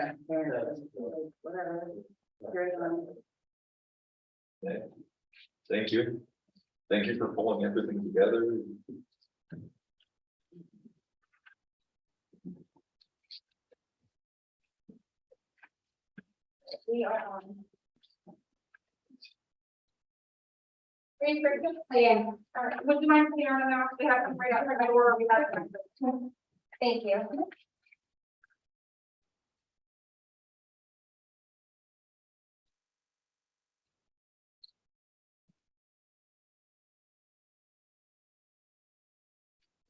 transparent, whatever. Great one. Okay. Thank you. Thank you for pulling everything together. We are on. Hey, again, would you mind putting on now? We have to bring up her door. We have to. Thank you.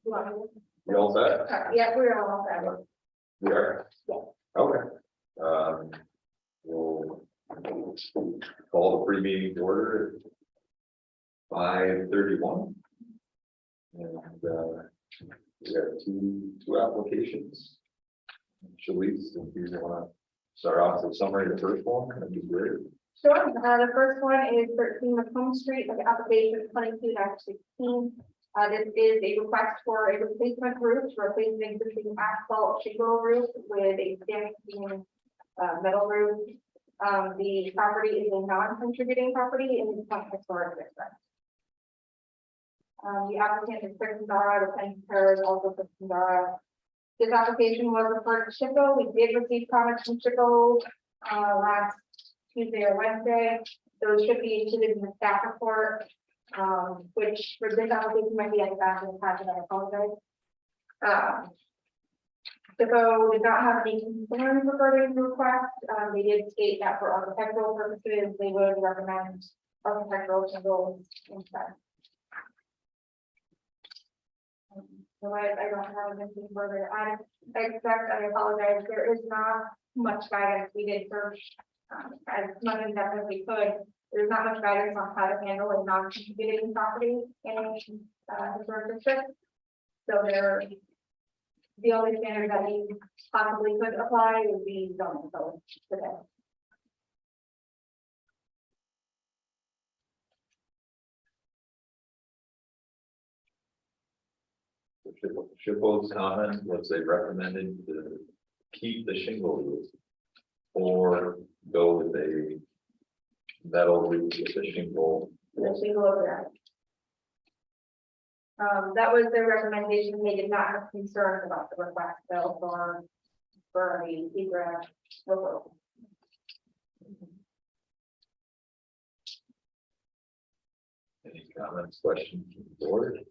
You all set? Yeah, we're all set. We are? Yeah. Okay. We'll call the pre-meeting to order at 5:31. And we have two applications. Shalice, if you want to start off with summary of the first one, that'd be great. Sure, the first one is 13 Macomb Street, of the application 22-16. This is a request for a replacement roof to replace an existing asphalt shingle roof with a standing metal roof. The property is a non-contributing property and it's not historic district. The applicant is Kristen Dara, the planning is also Kristen Dara. This application was referred to SHPO. We did receive comments from SHPO last Tuesday or Wednesday. Those should be included in the staff report, which for this application might be at the back of the packet. I apologize. SHPO did not have any concerns regarding the request. They did state that for architectural purposes, they would recommend architectural shingles instead. So I don't have anything further. I apologize. There is not much guidance. We did search as much in depth as we could. There's not much guidance on how to handle a non-contributing property in a historic district. So the only standard that we possibly could apply would be zoning code today. SHPO's comment was they recommended to keep the shingle roof or go with a metal roof with the shingle. The shingle over there. That was their recommendation. They did not have concerns about the request bill for the egress proposal. Any comments, questions from the board?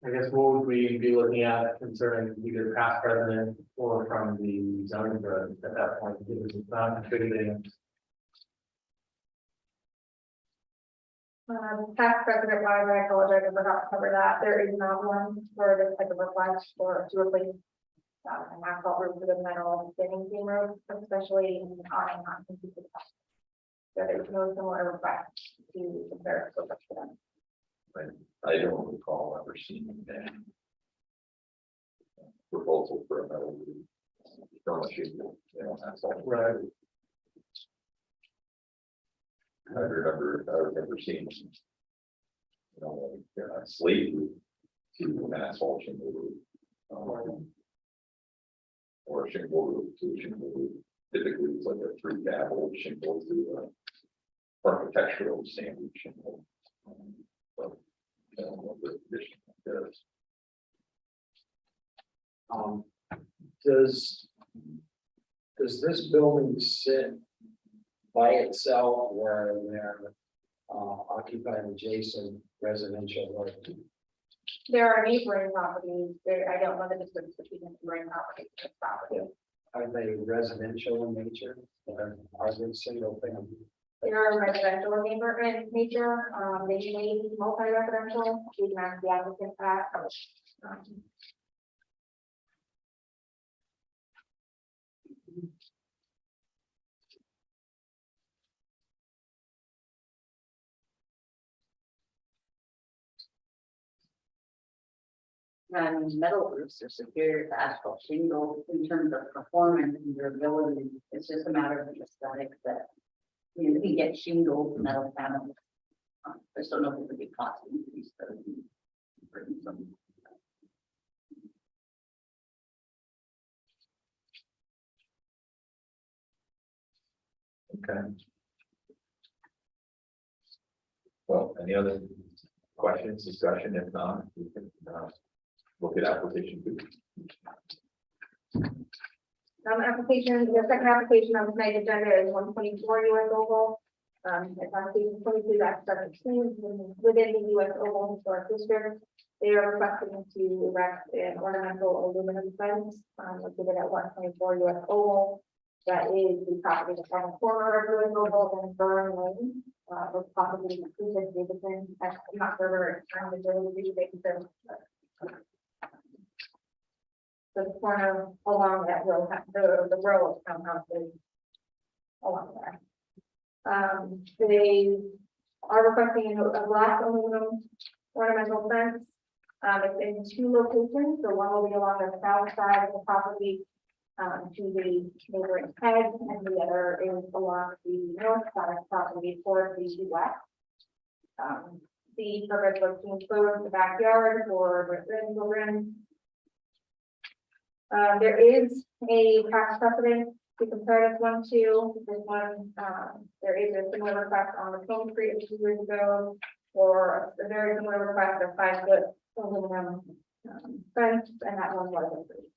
I guess what would we be looking at concerning either past president or from the zoning board at that point, because it's not contributing. Past president wise, I apologize, I forgot to cover that. There is not one for this type of request to replace an asphalt roof with a metal standing seam roof, especially on a non-completed site. So there's no similar request to compare to for them. I don't recall ever seeing that proposal for a metal roof. From a shingle, that's all. Right. I remember seeing, slate roof to an asphalt shingle roof. Or a shingle roof to a shingle roof. Typically, it's like a 3-tab old shingle to architectural standard shingle. But I don't know what the condition is. Does this building sit by itself where they're occupying adjacent residential or? There are neighboring properties. I don't know the difference between the neighboring properties and property. Are they residential in nature or are they single family? They are residential in nature. They may be multi-residential. We can ask the applicant that. Metal roofs are superior to asphalt shingle in terms of performance and durability. It's just a matter of aesthetics that you can get shingle metal panels. I just don't know if it would be cost increase, but Okay. Well, any other questions, discussion? If not, we can look at application 2. Application, the second application on tonight's agenda is 124 US Oval. It's application 22 that's 17 within the US Oval Historic District. They are requesting to erect an ornamental aluminum fence, located at 124 US Oval. That is the property that's on the corner of US Oval and Burn Lane. Was possibly included Davidson. I'm not sure where it's trying to do the corner along that row, the row of townhouses along there. They are requesting a glass aluminum ornamental fence. It's in 2 locations. The one will be along the south side of the property to the neighboring head, and the other is along the north side of the property towards the west. The purpose was to include the backyard for residential children. There is a past precedent to compare this one to. This one, there is a similar request on the Plum Street a few years ago, or a very similar request of 5-foot aluminum fence, and that one was approved.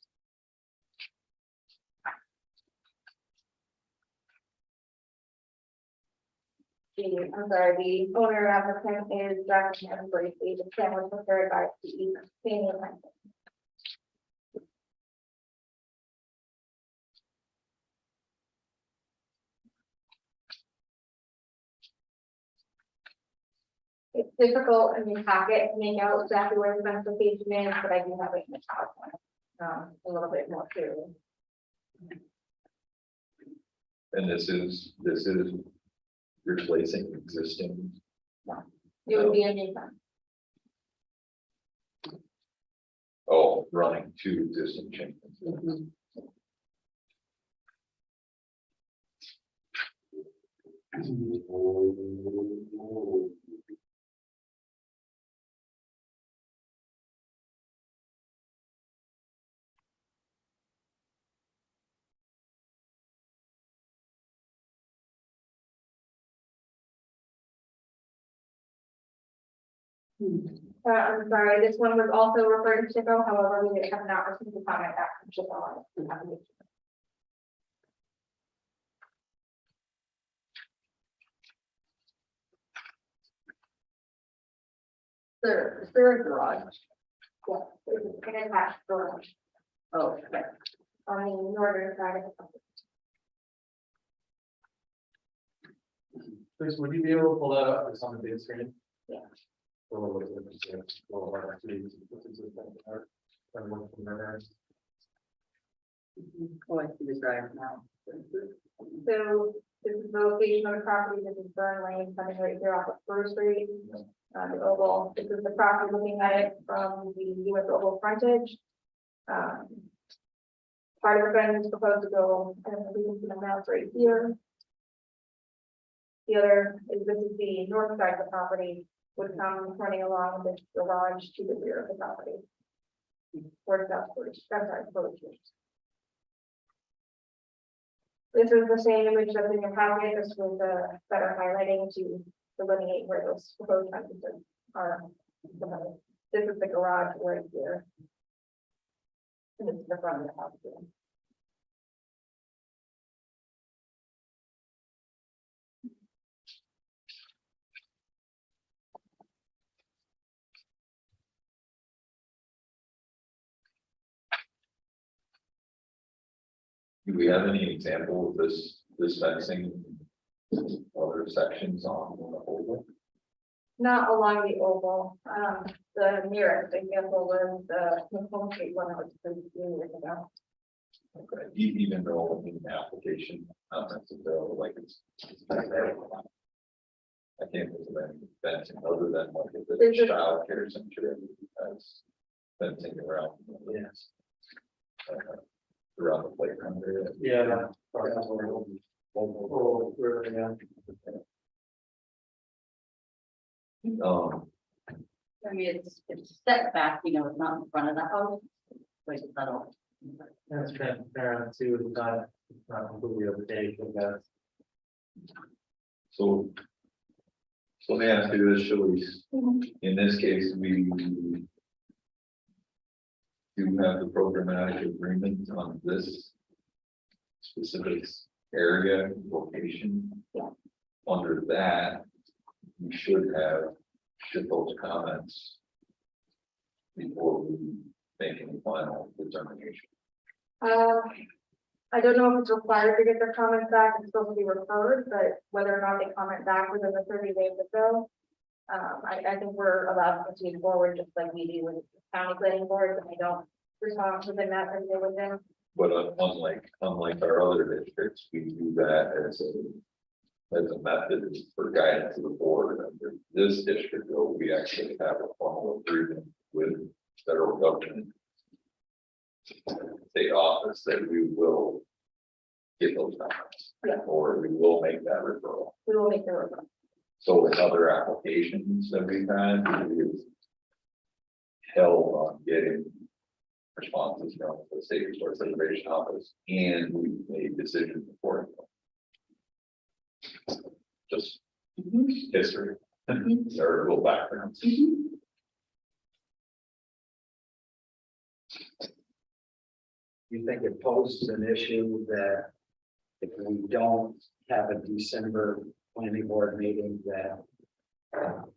I'm sorry, the owner applicant is Jackson Embrace, the plan was prepared by the senior. It's difficult in the packet to make out exactly where the fence location is, but I do have it in the PowerPoint, a little bit more clearly. And this is replacing existing. It would be a new fence. Oh, running 2 existing chain fences. I'm sorry, this one was also referred to Chico, however, we have not received a comment back from Chico on the application. There, is there a garage? Yeah, it's an attached garage Oh, okay. on the northern side of the property. Chris, would you be able to pull that up for on the big screen? Yeah. Oh, I see the drive now. So this is the location of the property, this is Burn Lane, coming right here off of First Street. The oval, this is the property looking at it from the US Oval frontage. Part of the fence is proposed to go, and we can see the mouse right here. The other is, this is the north side of the property, would come running along this garage to the rear of the property. Or southward, I'm sorry, forward. This is the same image that's in your packet, this was better highlighting to delineate where those proposed fences are. This is the garage right here. And this is the front of the house here. Do we have any example of this fencing? Other sections on the oval? Not along the oval, the nearest example was the Macomb Street one that was approved a few years ago. Okay, even though in the application, like it's. I can't think of any fencing other than like the There's a- child care center as fencing around. Yes. Around the playground area. Yeah. I mean, it's set back, you know, it's not in front of the house. Wait, it's not all. That's transparent too, it's not completely overtake, but that's So let me ask you this, Shelley. In this case, we do have the programmatic agreement on this specific area, location. Yeah. Under that, we should those comments before we make any final determination. I don't know if it's required to get their comments back, it's supposed to be referred, but whether or not they comment back within the 30 days or so. I think we're allowed to proceed forward, just like we do with county planning boards, and they don't respond within that 30 day window. But unlike our other districts, we do that as a method for guidance to the board. Under this district, though, we actually have a formal agreement with federal government, state office, that we will get those comments. Yeah. Or we will make that referral. We will make the referral. So in other applications that we've had, we've held on getting responses from the State Resource Conservation Office, and we made decisions accordingly. Just history, or a little background. You think it poses an issue that if we don't have a December planning board meeting, that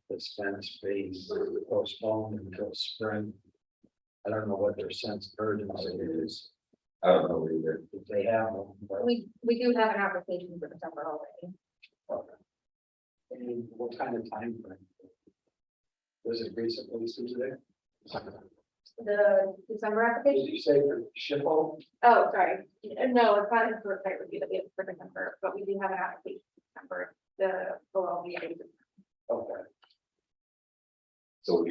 the fence be postponed until spring? I don't know what their sense of urgency is, I don't know either. if they have one, but We do have an application for December already. and what kind of time frame? Was it recently, Susan? The December Did application? you say for Shippo? Oh, sorry. No, it's not in for site review that we have for December, but we do have an application for December, the below the age. Okay. So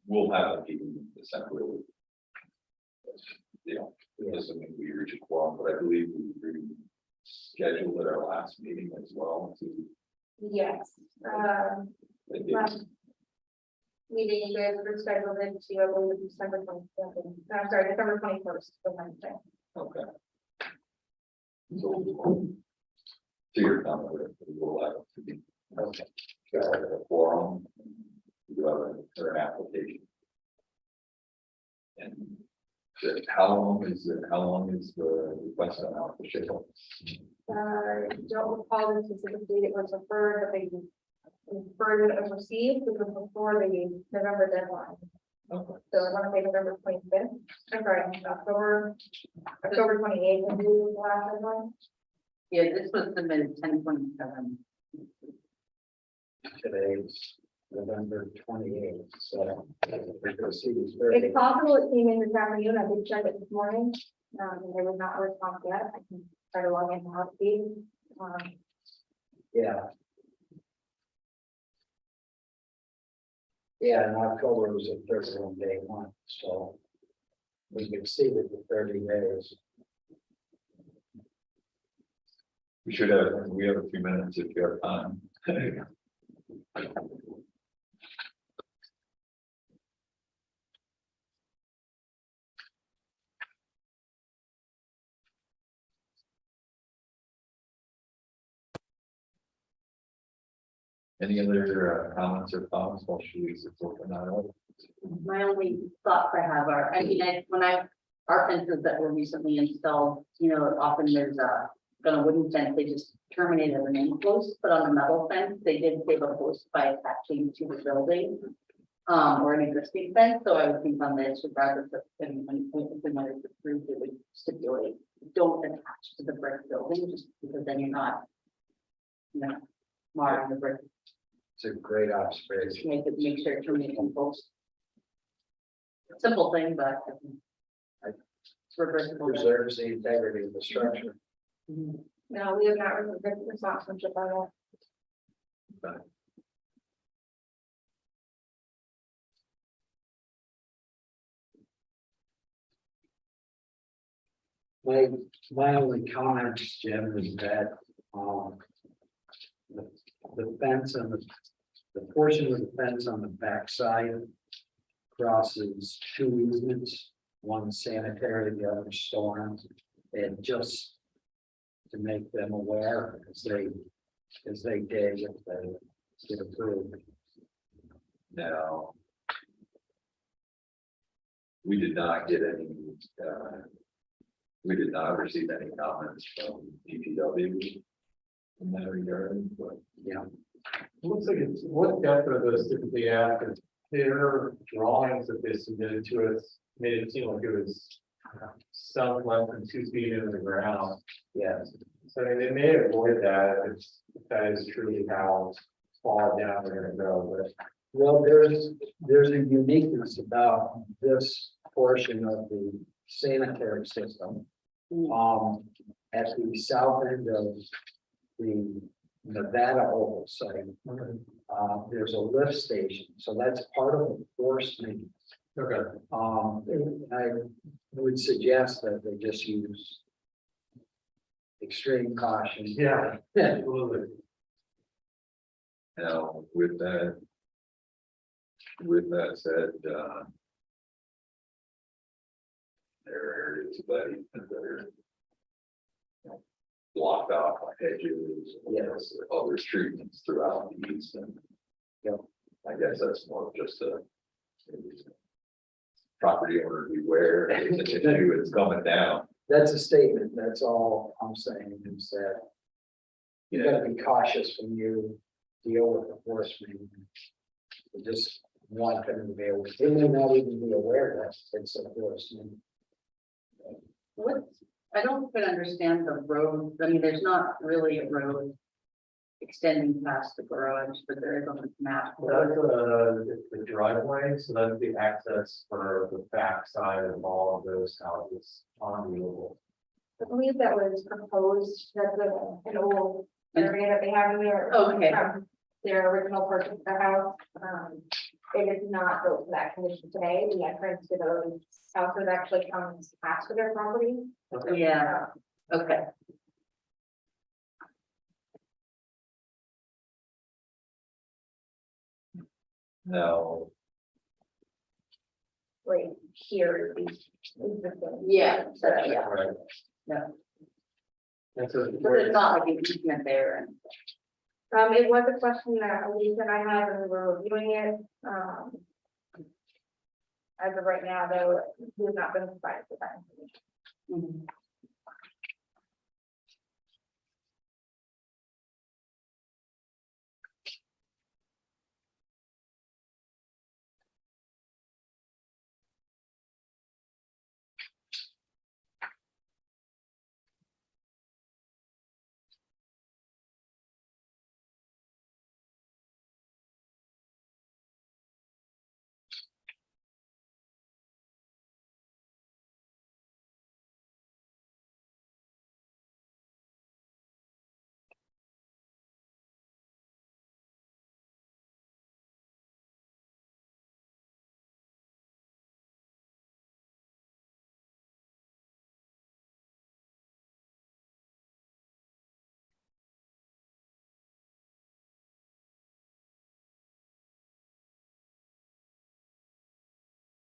we'll have a meeting in December. You know, assuming we reach a quorum, but I believe we scheduled at our last meeting as well to. Yes, last meeting, you guys were scheduled into, I believe, December 22nd. I'm sorry, December 21st, the Wednesday. Okay. So, to your comment, we will allow it to be. Okay. A forum, you have an application. And how long is the request on out the ship? Don't recall the specific date it was referred, but they referred it was received, because before the November deadline. Okay. So I want to say November 25th, I'm sorry, October 28th, I believe was the last deadline. Yeah, this was submitted 10/27. Today's November 28th, so we proceed as It's possible it came in this afternoon, I did check it this morning, and there was not a response yet, I can try to log in how to see. Yeah. Yeah, in October was a 31-day one, so we exceeded the 30 days. We have a few minutes if you have time. Any other comments or thoughts while she's open on it? My only thoughts I have are, our fences that were recently installed, often there's on a wooden fence, they just terminated an end post, but on the metal fence, they did save a post by attaching to the building. Or an existing fence, so I would think on this, regardless of when it's approved, it would stipulate, don't attach to the brick building, just because then you're not, marring the brick, It's a great observation. make sure to terminate one post. Simple thing, but it's reversible. Preserves the integrity of the structure. Mhm. No, we have not received a response from Chip on that. My only comment, Jim, is that, the fence and the portion of the fence on the backside crosses two easements, one sanitary, the other storm, and just to make them aware, as they as they did if they get approved. Now. We did not get any, we did not receive any comments from DPW in that regard, but Yeah, Looks like it's, what depth are those typically at? 'Cause their drawings that they submitted to us made it seem like it was some less than 2 feet into the ground. yes. So I mean, they may avoid that if that is truly how far down they're gonna go, but. Well, there's a uniqueness about this portion of the sanitary system. At the south end of the Nevada Oval site, there's a lift station, so that's part of the force main. Okay. I would suggest that they just use extreme caution. Yeah, absolutely. now with that. With that said, there are areas that are. Blocked off by hedges, Yes. other treatments throughout the east and. Yep. I guess that's more of just a. Property owner beware, it's an issue, it's coming down. That's a statement, that's all I'm saying is that you gotta be cautious when you deal with the force main. You just want them to be able, they may not even be aware that it's a force main. What, I don't quite understand the road, I mean, there's not really a road extending past the garage, but there is on the map. That's it's the driveway, so that's the access for the back side of all of those houses on the oval. I believe that was proposed, that's an old area that they have in there. Okay. Their original purchase of the house, it is not built to that condition today, the entrance to those houses actually comes after their property. Yeah, okay. Now, Right here is the. Yeah, so, yeah, Right. Yeah. And so but it's not like an easement there and. It was a question that Elise and I had when we were reviewing it, as of right now, though, we have not been provided with that information.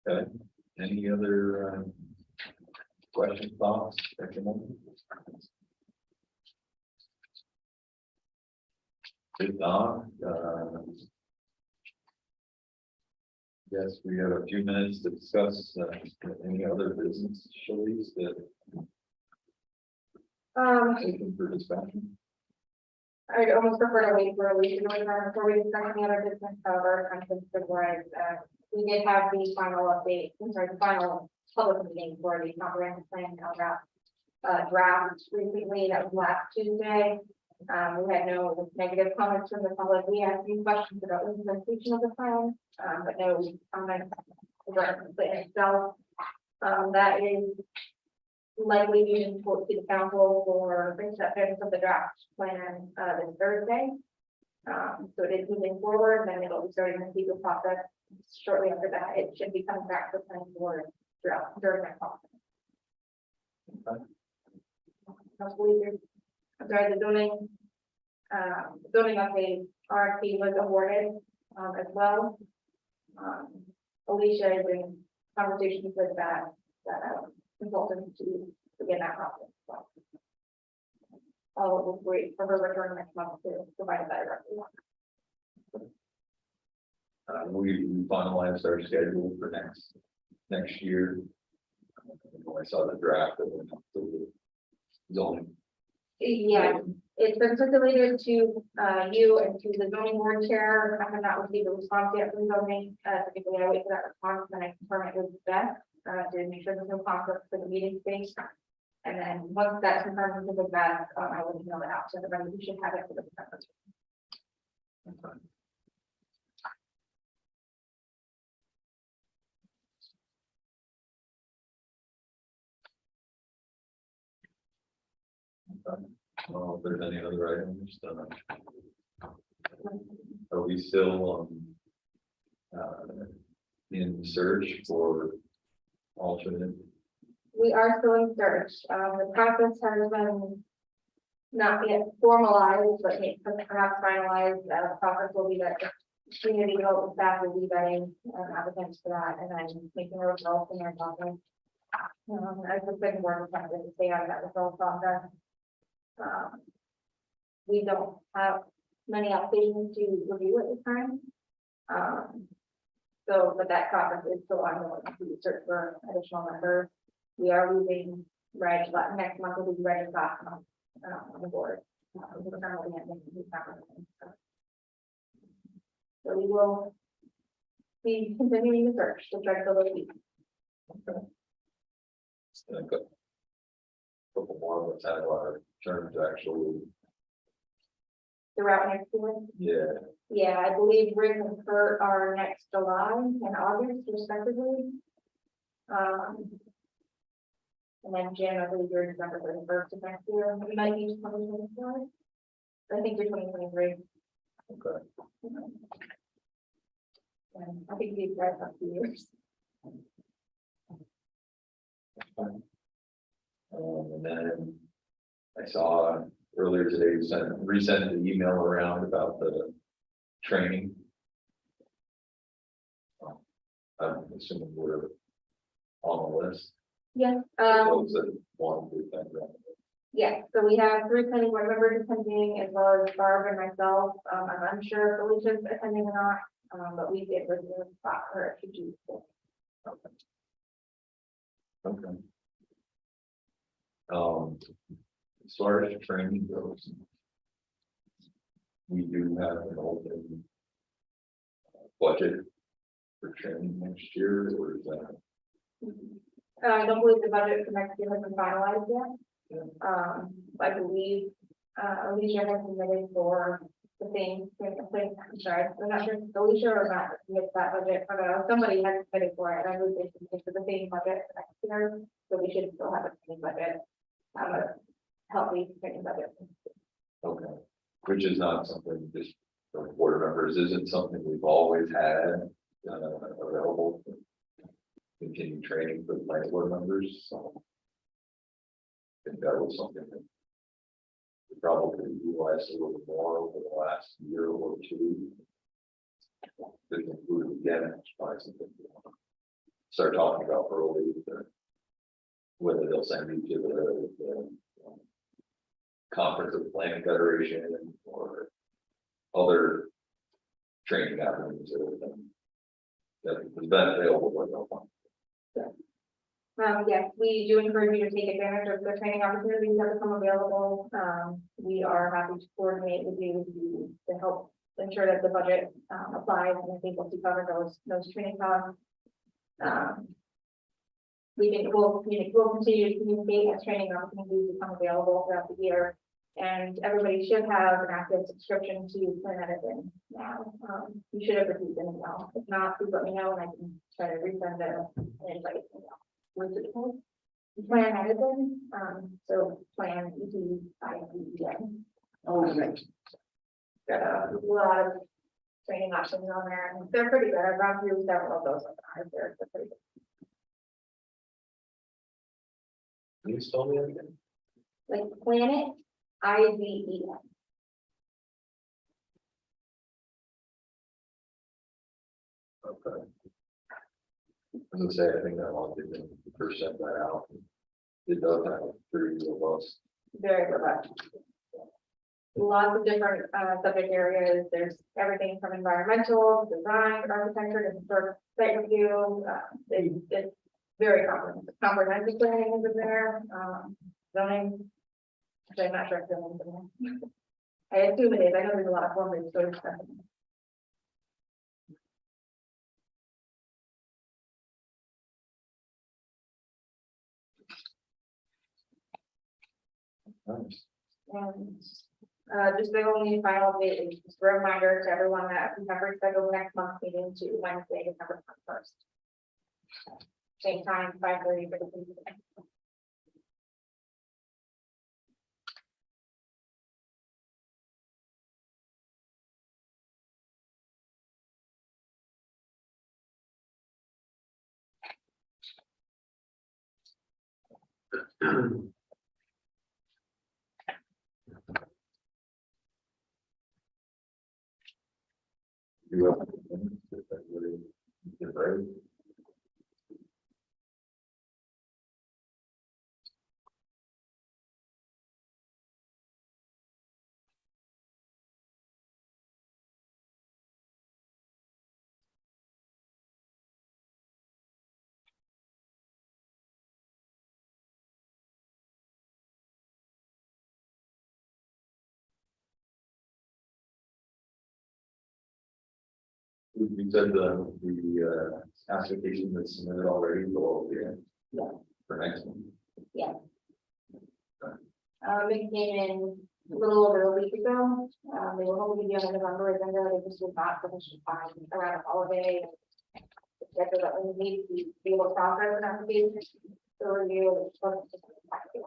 okay, any other, questions, thoughts, recommend? If not, Yes, we have a few minutes to discuss, any other business, Shalice, that taken for discussion. I'd almost prefer to wait for a week before we discuss any other business, however, I'm considered where, we did have the final update, I'm sorry, the final public meeting for the comprehensive plan draft. Draft recently, that was last Tuesday. We had no negative comments from the public. We had a few questions about implementation of the plan, but no comments regarding the plan itself. That is likely being put to the council for acceptance of the draft plan this Thursday. So it is moving forward, and then it'll be starting the legal process shortly after that. It should be coming back to the planning board throughout during that process. I'm sorry, the zoning update RFP was awarded as well. Alicia is in conversations with that consultant to begin that process. I'll wait for her return next month to provide a better update. We finalized our schedule for next year. I saw the draft that went up to the zoning. Yeah, it's been circulated to you and to the zoning board chair. I have not received a response yet from zoning. Typically, I wait for that response and I confirm it with Beth to make sure there's no conflict for the meeting space. And then once that's confirmed with Beth, I will email it out to everybody. We should have it for the December. Well, if there's any other items, are we still in search for alternate? We are still in search. The process has been not yet formalized, but perhaps finalized. The process will be that the community development staff will be vetting applicants for that and then making a result in their process. As the second board was to stay out of that referral process. We don't have many applications to review at this time. So, but that process is still ongoing to search for additional members. We are losing Reg, but next month will be Reg last month on the board. So we will be continuing the search to try to fill those seats. I've got a couple more that's had a lot of terms actually. Throughout next year. Yeah, Yeah, I believe Rick and Kurt are next July and August respectively. And then Jim, I believe you're December 31st of next year. It might be 2024. I think you're 2023. okay. And I think these guys have 2 years. And then I saw earlier today, resent the email around about the training. I'm assuming we're on the list. Yes, Those that want to attend that. yeah, so we have 3 planning board members attending as well as Barb and myself. I'm unsure if Alicia's attending or not, but we did reserve a spot for if you choose. Okay. As far as training goes, we do have an open budget for training next year, or is that? I don't believe the budget for next year has been finalized yet. I believe, Alicia has submitted for the same, I'm sorry, I'm not sure if Alicia or not submit that budget, but somebody has submitted for it, and I would say it's for the same budget for next year, so we should still have a training budget. A healthy training budget. Okay, which is not something just for board members, isn't something we've always had available. For continued training for the planning board members, so. I think that was something that we probably utilized a little more over the last year or two. To include it again, it's probably something we want to start talking about early, whether they'll send you to the conference of the planning federation or other training avenues that has been available for no one. Yes, we do encourage you to take advantage of the training opportunities that become available. We are happy to coordinate with you to help ensure that the budget applies and is able to cover those training costs. We'll continue to communicate as training opportunities become available throughout the year. And everybody should have an active subscription to Plan Edison now. You should have received an email. If not, please let me know and I can try to resend an invite. What's it called? Plan Edison, so Plan EDIEN. Oh, right. Got a lot of training options on there, and they're pretty good. I've gone through several of those. They're pretty good. Can you spell me that again? Like Planet IDEN. Okay. As I say, I think that all did first sent that out. It does have a pretty robust. Very robust. lots of different, subject areas. There's everything from environmental, design, architecture, to historic site review. It's very comprehensive planning is in there, zoning. Which I'm not sure if zoning's in there. I assume it is. I know there's a lot of forms to go stuff. Nice. And, just the only final date is just a reminder to everyone that we have rescheduled next month's meeting to Wednesday, December 1st. Same time, 5:30 for the meeting. You have. If that really is right. You said the application that's submitted already, so Yeah. for next one. It came in a little over a week ago. They were hoping to be on the November agenda. They just would not finish the time around the holiday. That's what we need to be able to process an application. So review. It's supposed to be back to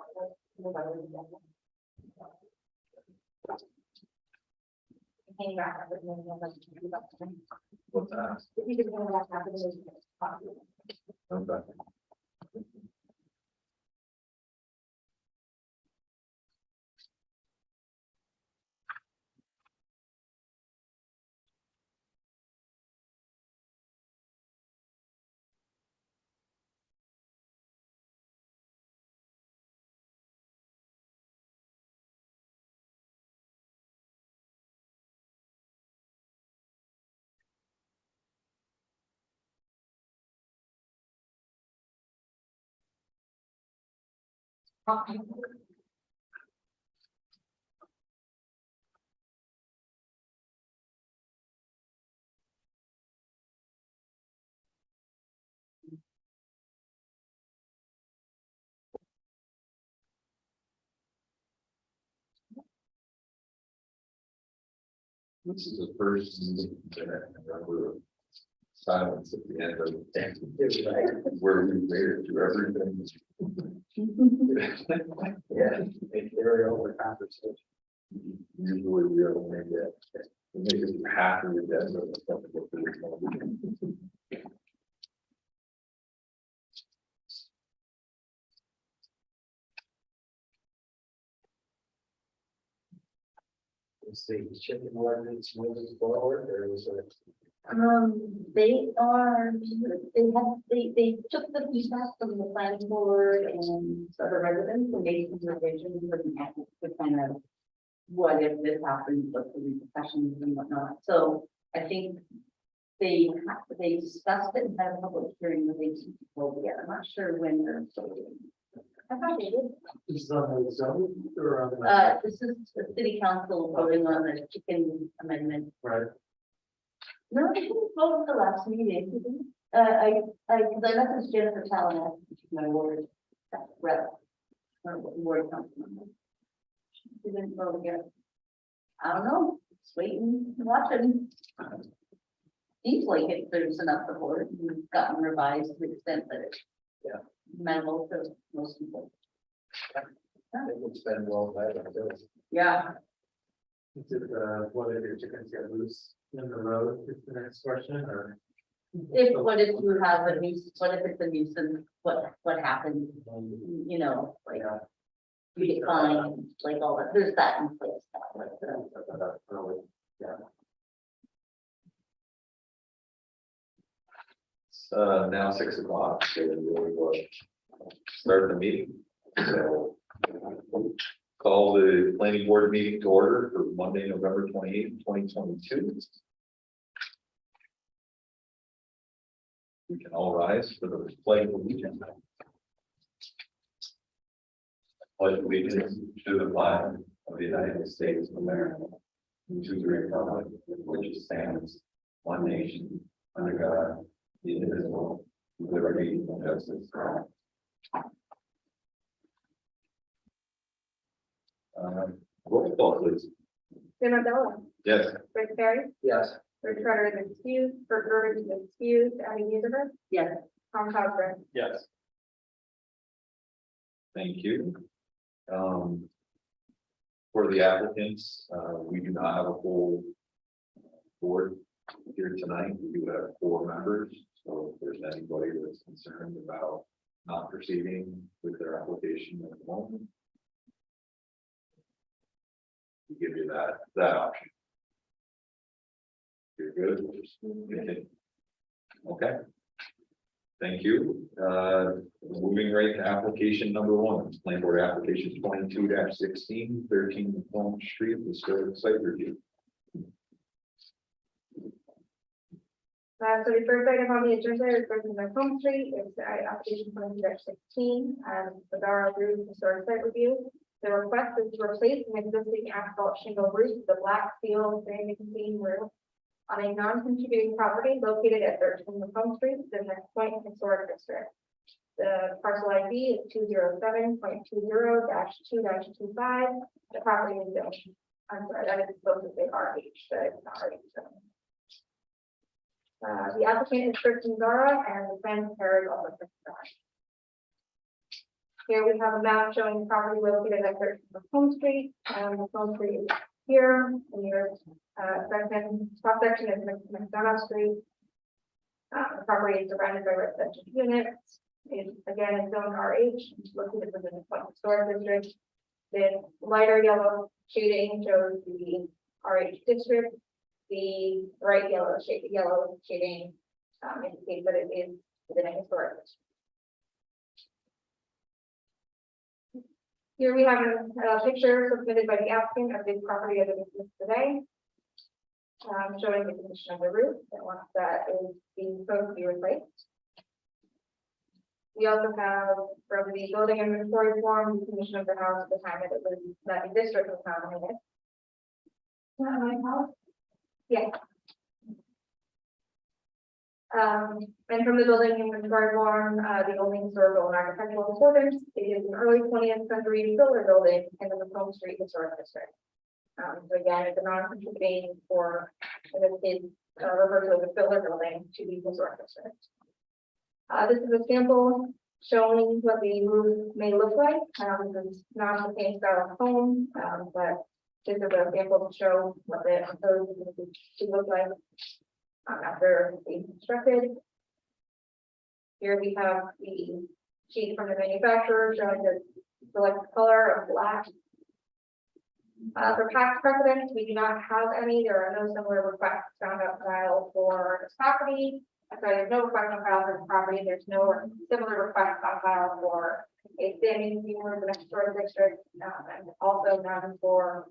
November agenda. Came back with me, and let's do that. What's that? If you could bring that application, it's possible. Okay. This is the first meeting that I remember silence at the end of where we waited through everything. Yeah, make carry over conversation. Usually we don't make that. We make it half of the agenda. or something like that. Is the chicken ordinance moving forward, or is it? They are, they took the feedback from the planning board and other residents and made some revisions looking at the kind of. What if this happens, what's the repercussions and whatnot, so I think. They discussed it and had a public hearing with these people, yeah, I'm not sure when they're. I thought they did. This is on the zone or on the? This is the city council voting on the chicken amendment. Right. No, they didn't vote at the last meeting. Cause I messaged Jennifer Talon, my ward rep. Or ward councilman. She didn't vote again. I don't know, just waiting, and watching. Seems like there's enough support, we've gotten revised to the extent that it's. Yeah. Minimal to most people. I think it's been well vetted. Yeah, Is it, what if your chickens get loose in the road is the next question, or? what if you have a nuisance, what if it's a nuisance, what happens, you know, like. You get fined, like all that, there's that in place. It's now 6 o'clock, so we'll start the meeting. So, call call the planning board meeting to order for Monday, November 28th, 2022. We can all rise for the pledge of allegiance. Pledge allegiance to the flag of the United States of America, and to the republic which stands one nation under God, indivisible, with liberty and justice for all. Roll call, please. Jim Abdullah, Yes. Rick Perry, Yes. Rick Carter is excused, Bert Bird is excused, Abby Weaver, Yes, Tom Cogsworth. Yes. Thank you. For the applicants, we do not have a full board here tonight. We do have 4 members. So if there's anybody that's concerned about not proceeding with their application at the moment, we give you that option. You're good. Okay. Thank you. Moving right to application number 1, Plan Board Application 22-16, 13 Plum Street, Historic Site Review. So the first item on the agenda is Person by Home Street, it's application 22-16, the Darrow Group Historic Site Review. The request is to replace an existing asphalt shingle roof, with a black steel framing seam roof on a non-contributing property located at 13 Macomb Street, the Next Point Historic District. The parcel ID is 207.20-2-25. The property is zoned. I'm sorry, that is supposed to say RH, but it's not RH. The applicant is Kristen Zara and the plan preparer is also Kristen Zara. Here we have a map showing the property located at 13 Macomb Street. Macomb Street is here, and your top section is McDonough Street. The property is surrounded by residential units. It again is zoned RH, located within the Point Historic District. The lighter yellow shading shows the RH district. The bright yellow shading indicates that it is within a historic district. Here we have a picture submitted by the applicant of the property as it exists today. Showing the condition of the roof that once that is being supposed to be replaced. We also have from the building inventory form, the condition of the house at the time that it was, that the district was nominated. Not my house? Yeah. And from the building inventory form, the only historical and architectural importance, it is an early 20th century filler building in the Macomb Street Historic District. So again, it's a non-contributing for, in this case, referred to as a filler building to the historic district. This is a sample showing what the roof may look like. This is not the same style of home, but this is a sample to show what the proposed should look like after being constructed. Here we have the sheet from the manufacturer showing the select color of black. For past precedents, we do not have any. There are no similar requests found on file for this property. Sorry, there's no request on file for this property. There's no similar request on file for a standing seam roof in a historic district, and also none for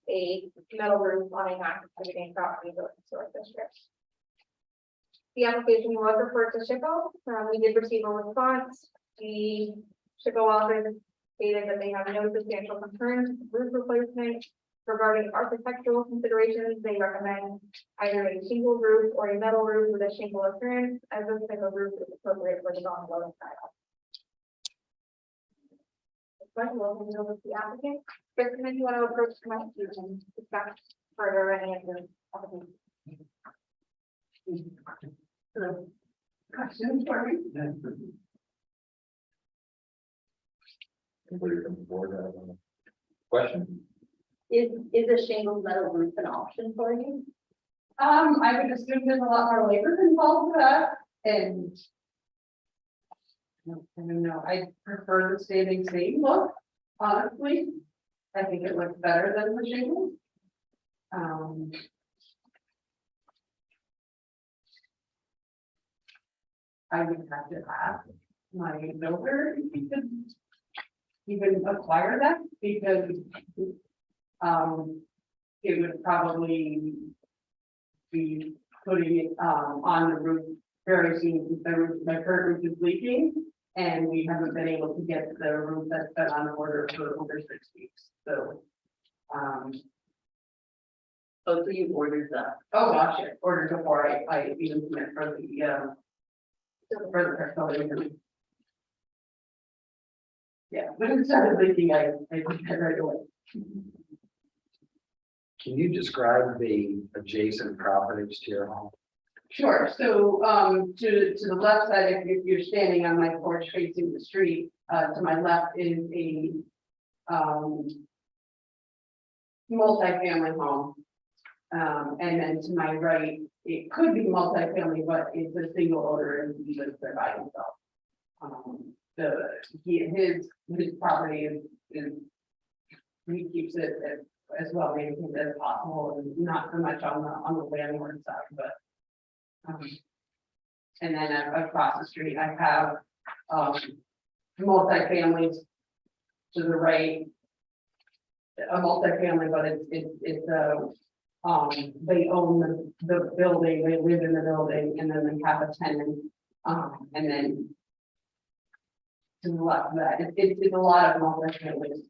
a metal roof on a non-contributing property in the historic district. The application was referred to SHPO. We did receive a response. The SHPO office stated that they have no substantial concerns with roof replacement. Regarding architectural considerations, they recommend either a shingle roof or a metal roof with a shingle appearance, as this type of roof is appropriate for the non-loading style. We'll move over to the applicant. Kristen, if you want to approach the mic, you can discuss further any of the application. questions for me? Anybody from the board have a question? Is a shingle metal roof an option for you? I would assume there's a lot more labor involved with that, and I don't know, I prefer the standing seam look, honestly. I think it looks better than the shingle. I would have to ask my builder if he could even acquire that because it would probably be putting it on the roof very soon, because my current roof is leaking. And we haven't been able to get the roof that's been on order for over 6 weeks, so. Oh, so you ordered the, Oh gosh, yeah, ordered before I even submit for the facility. Yeah, when it started leaking, I did that right away. Can you describe the adjacent properties to your home? Sure, so, to the left side, if you're standing on my porch facing the street, to my left is a, multi-family home. And then to my right, it could be multi-family, but it's a single owner and he lives there by himself. His property is, he keeps it as well maintained as possible and not so much on the landlord side, but. And then across the street, I have, multi-families to the right. A multi-family, but it's they own the building, they live in the building, and then they have a tenant, and then. To the left of that, it's a lot of multi-families.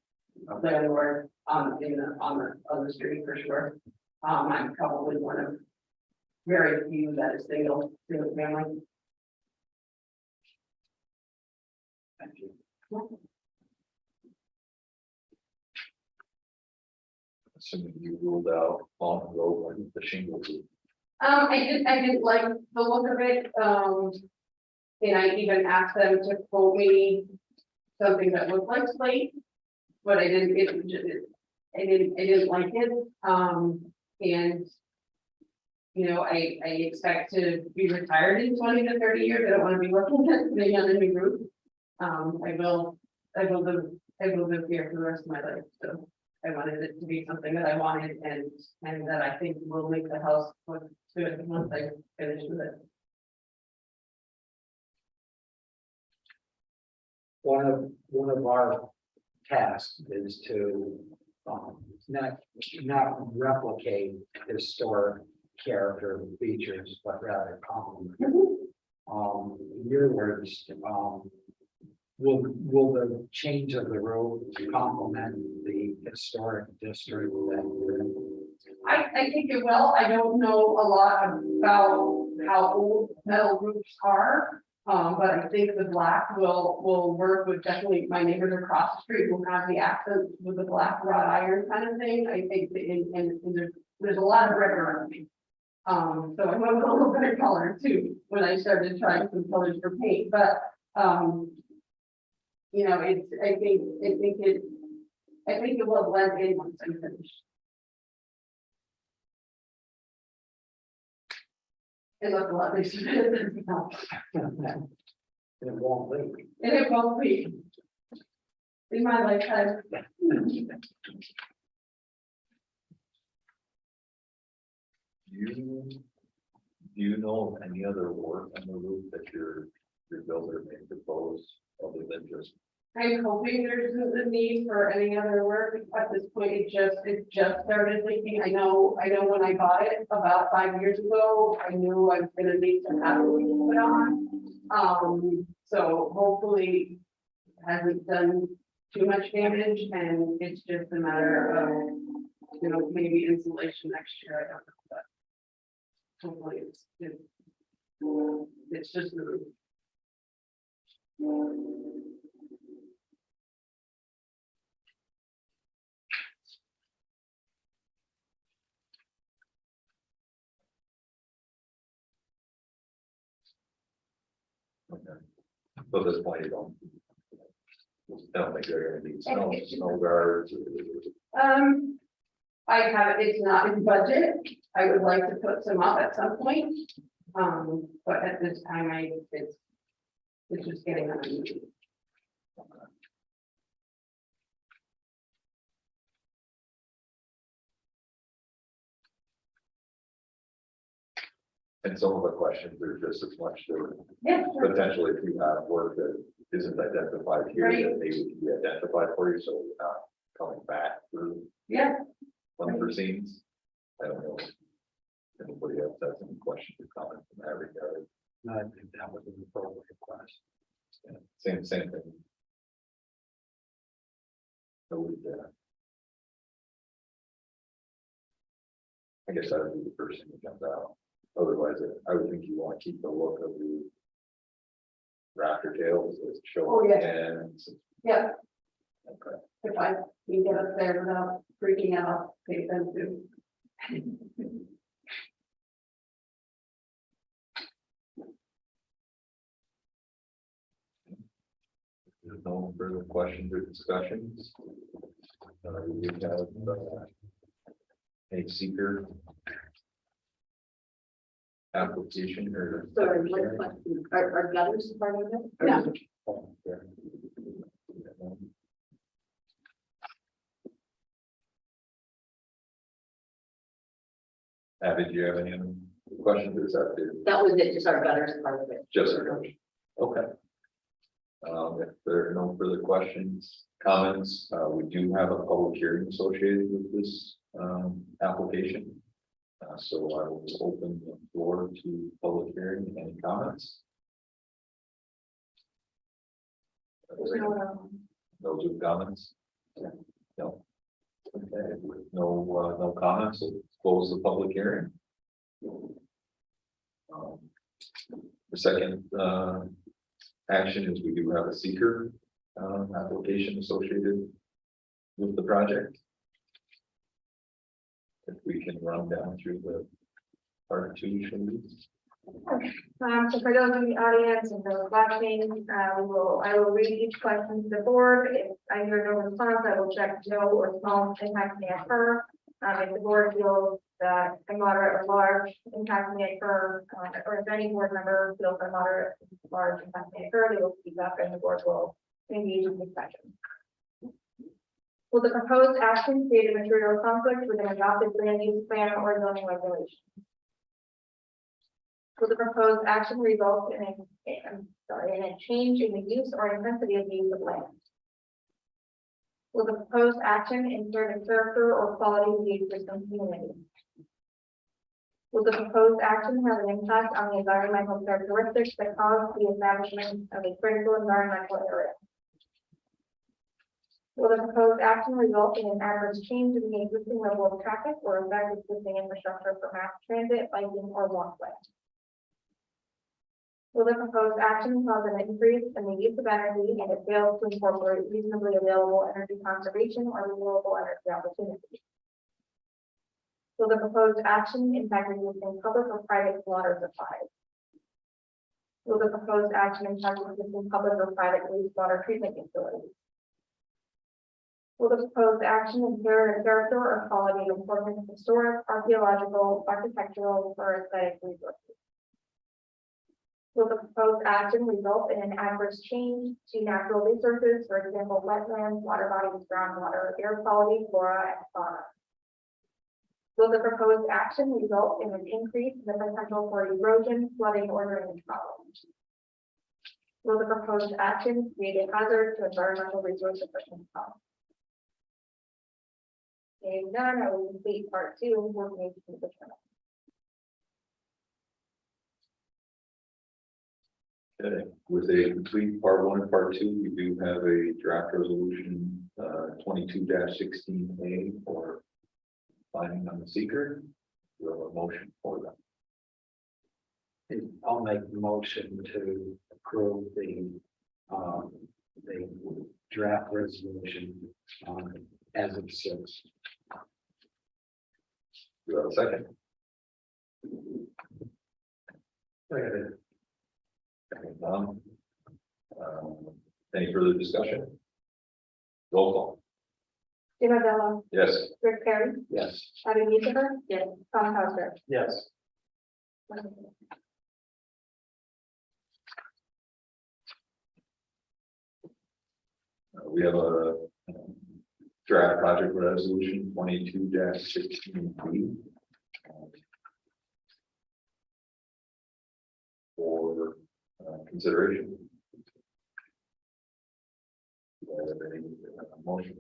Landlord, on the street for sure. I'm probably one of very few that is single family. Thank you. Assuming you ruled out on the road, like the shingle roof. I didn't like the look of it, and I even asked them to quote me something that looked like slate, but I didn't like it, and. You know, I expect to be retired in 20 to 30 years, I don't want to be working at the on a new roof. I will live here for the rest of my life, so. I wanted it to be something that I wanted and that I think will make the house look good once I finish with it. One of our tasks is to not replicate historic character features, but rather complement. In your words, will the change of the road complement the historic district that you're in? I think it will. I don't know a lot about how old metal roofs are. But I think the black will work with definitely my neighbors across the street will have the accent with the black wrought iron kind of thing. I think and there's a lot of brick around me. So I went a little bit of color too when I started trying some colors for paint, but you know, I think it will blend in once I'm finished. It looks a lot nicer than it does now. It won't leak. And it won't be. In my lifetime. Do you know of any other work on the roof that your builder may propose other than just? I'm hoping there isn't the need for any other work. At this point, it just started leaking. I know when I bought it about 5 years ago, I knew I was gonna need to have it put on. So hopefully it hasn't done too much damage and it's just a matter of, you know, maybe insulation next year. I don't know, but hopefully it's just the roof. Okay. So at this point, you don't. I don't think they're gonna need snow guards. I have, it's not in budget. I would like to put some up at some point. But at this time, it's just getting on. And some of the questions are just as much to Yeah, sure. potentially if you have work that isn't identified here, Right. that maybe can be identified for you, so you're not coming back through Yeah, unforeseen. I don't know. if Anybody else has any questions or comments in that regard? I think that was an appropriate request. Yeah, same thing. So we, I guess that would be the first thing that comes out. Otherwise, I would think you want to keep the look of the raptor tails as show. Oh, yeah. And, yeah, okay, if I can get up there without freaking out, take them to. there's no further questions or discussions. We have, a seeker. Application or. Sorry, what question? Are gutters part of it? Yeah. Abby, do you have any other questions or is that it? That was it, just our gutters part of it. Just a question. Okay. If there are no further questions, comments, we do have a public hearing associated with this, application. So I will open the floor to public hearing. Any comments? Those with comments? No. Okay, with no comments, we'll close the public hearing. The second, action is we do have a seeker, application associated with the project. If we can run down through the part two, should we? So for those in the audience and those watching, I will read each question to the board. If I hear no response, I will check no or small impact may occur. If the board feels that a moderate or large impact may occur, or if any board member feels a moderate, large impact may occur, they will speak up and the board will engage in discussion. Will the proposed action create a material conflict with an adopted land use plan or zoning regulation? Will the proposed action result in a change in the use or intensity of the use of land? Will the proposed action insert the character or quality of the existing community? Will the proposed action have an impact on the environmental characteristics that cause the establishment of a critical environmental area? Will the proposed action result in an adverse change in the existing level of traffic or affect existing infrastructure for mass transit, biking, or walkway? Will the proposed action cause an increase in the use of energy and it fails to incorporate reasonably available energy conservation or renewable energy opportunities? Will the proposed action impact existing public or private water supplies? Will the proposed action impact existing public or private wastewater treatment facilities? Will the proposed action impair the character or quality of important historic, archaeological, architectural, or aesthetic resources? Will the proposed action result in an adverse change to natural resources, for example, wetlands, water bodies, groundwater, air quality, flora, and fauna? Will the proposed action result in an increase in the potential for erosion, flooding, or drainage problems? Will the proposed action create a hazard to environmental resource efficient costs? Seeing none, I will complete part two and working to determine. Okay, with a complete part one and part two, we do have a draft resolution, 22-16A for finding on the seeker. We have a motion for that. I'll make the motion to approve the draft resolution, as it says. Do you have a second? Second, Tom. Any further discussion? Roll call. Jim Abdullah, Yes. Rick Perry, Yes. Abby Weaver, Yes. Tom Hauser. Yes. We have a draft project resolution 22-16B. consideration? Do I have any motion?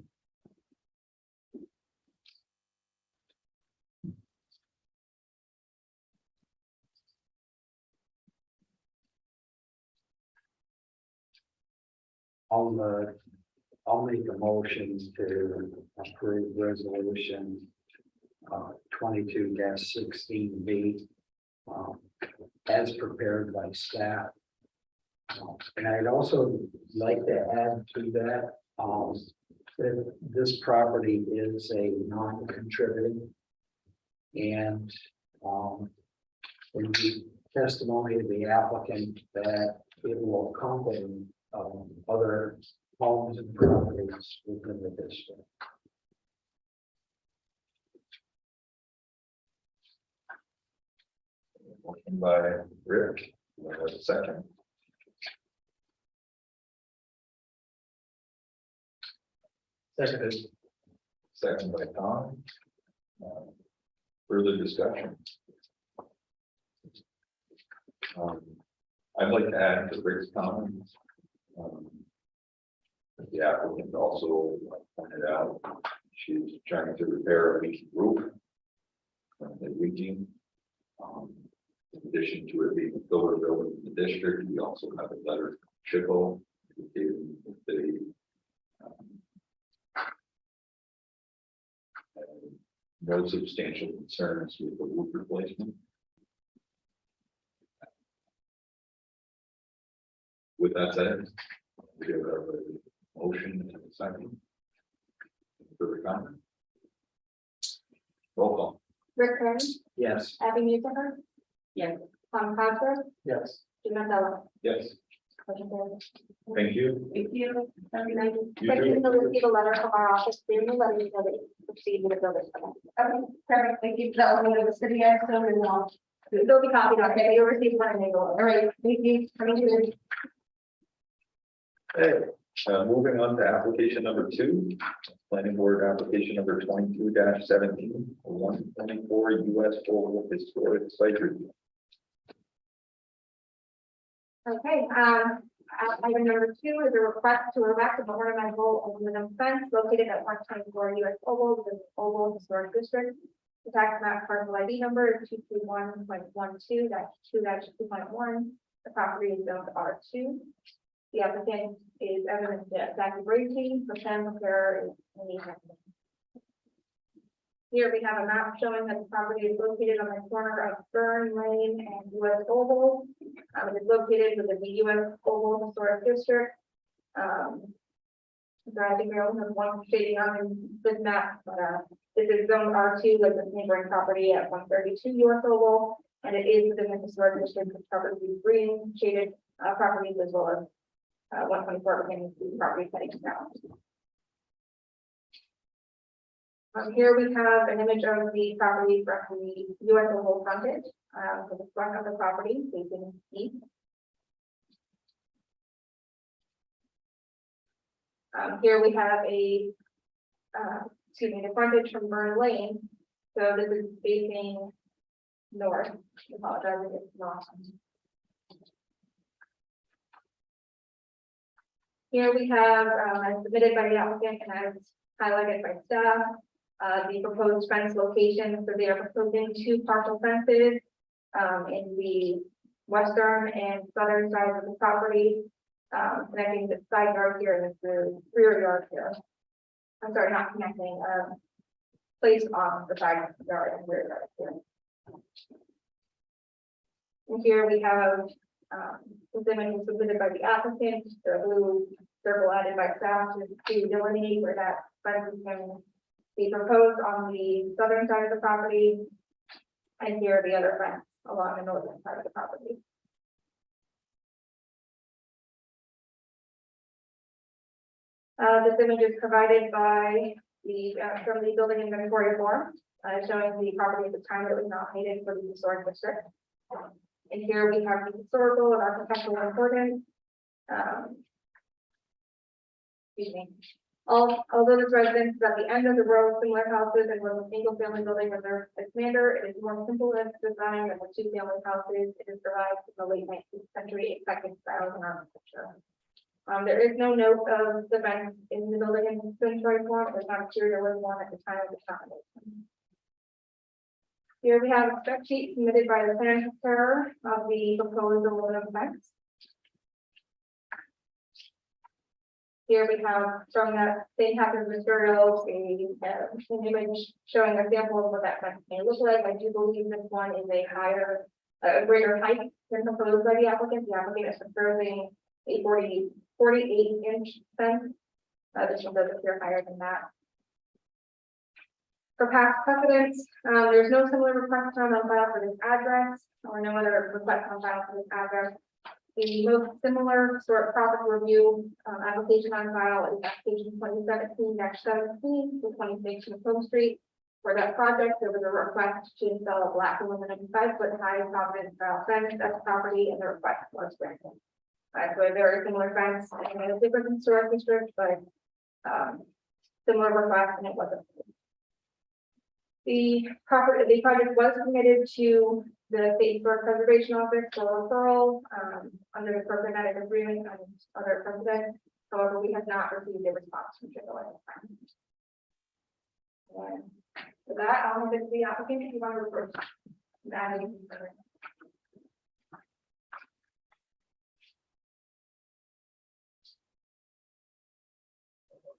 I'll make a motion to approve resolution 22-16B as prepared by staff. And I'd also like to add to that, that this property is a non-contributing. And in the testimony of the applicant that it will accompany other homes and properties within the district. Motion by Rick, do I have a second? Seconded. Second by Tom. Further discussion? I'd like to add to Rick's comments. The applicant also pointed out, she's trying to repair a leaky roof. Currently leaking. In addition to it being a builder building in the district, we also have a letter from Chippo indicating that they no substantial concerns with the roof replacement. With that said, we have a motion and a second. Further comment? Roll call. Rick Perry, Yes. Abby Musicker. Yes. Tom Cosgrove, Yes. Jim Mandello. Yes. Motion carried. Thank you. Thank you. Have a nice day. Second, you'll receive a letter from our office, stating the letter you know that you proceed with the building permit. Okay, perfect, thank you, that will go to the city, I assume, and I'll. They'll be copied, okay, you'll receive one and they go. All right, thank you. Coming to you. Okay, moving on to application number 2, planning board application number 22-17, 124 US Oval Historic Site Review. Okay, item number 2 is a request to erect an ornamental aluminum fence located at 124 US Oval, the Oval Historic District. The tax map parcel ID number is 221.12-2-2.1. The property is zoned R2. The applicant is Evan Jackie Brady, the plan preparer is Lee Hackman. Here we have a map showing that the property is located on the corner of Fern Lane and US Oval. It is located within the US Oval Historic District. So I think we only have one shading on this map, but this is zone R2 with the neighboring property at 132 US Oval, and it is within the historic district of property green shaded properties as well as 124 within the property heading south. Here we have an image of the property from the US Oval frontage, for the front of the property facing east. Here we have a, the frontage from Burn Lane. So this is facing north. I apologize if it's not. Here we have, as submitted by the applicant and as highlighted by staff, the proposed fence location. So they are proposing 2 partial fences in the western and southern sides of the property. Connecting the side yard here and the rear yard here. I'm sorry, not connecting, placed on the side yard and rear yard here. And here we have, the image submitted by the applicant, the blue circle added by staff to delineate where that fence is going to be proposed on the southern side of the property. And here the other fence along the northern side of the property. This image is provided by the from the building inventory form, showing the property at the time that it was nominated for the historic district. And here we have the historical and architectural importance. Excuse me. Although this residence is at the end of the row, similar houses and was a single family building with their commander, it is more simple in its design than the two family houses. It is derived from the late 19th century eclectic styles and architecture. There is no note of the fence in the building in inventory form, there's not a serial was one at the time of the combination. Here we have a spec sheet submitted by the planning officer of the proposed aluminum fence. Here we have from that same type of materials, an image showing a sample of what that fence may look like. I do believe this one is a greater height than proposed by the applicant. The applicant is proposing a 48-inch fence. This one does appear higher than that. For past precedents, there's no similar request on file for this address or no other request on file for this address. The most similar sort of property review application on file is application 2017-17 to 26 Macomb Street. For that project, there was a request to install a black aluminum 5-foot high Providence style fence at the property, and the request was granted. So a very similar fence, and in a different historic district, but similar request, and it wasn't. The project was submitted to the State Historic Preservation Office for referral under the programmatic agreement and other precedents. However, we have not received a response from Chicago at this time. And for that, I'll move it to the applicant if you want to refer. Do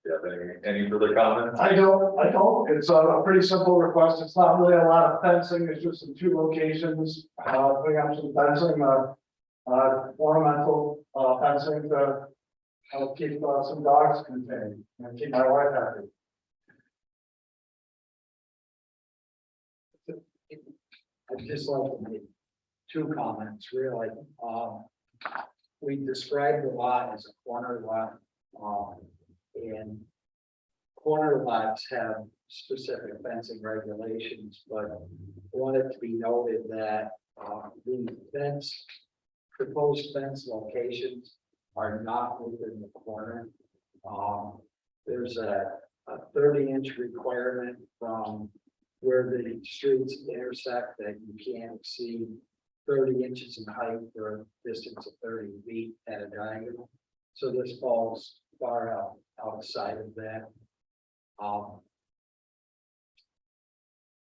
you have any further comments? I don't, it's a pretty simple request, it's not really a lot of fencing, it's just in two locations, putting up some fencing, ornamental, fencing to help keep, some dogs contained, and keep my wife happy. I'd just like to make two comments, really. We described the lot as a corner lot. And corner lots have specific fencing regulations, but I want it to be noted that the proposed fence locations are not within the corner. There's a 30-inch requirement from where the streets intersect that you can't exceed 30 inches in height for a distance of 30 feet at a diagonal. So this falls far outside of that.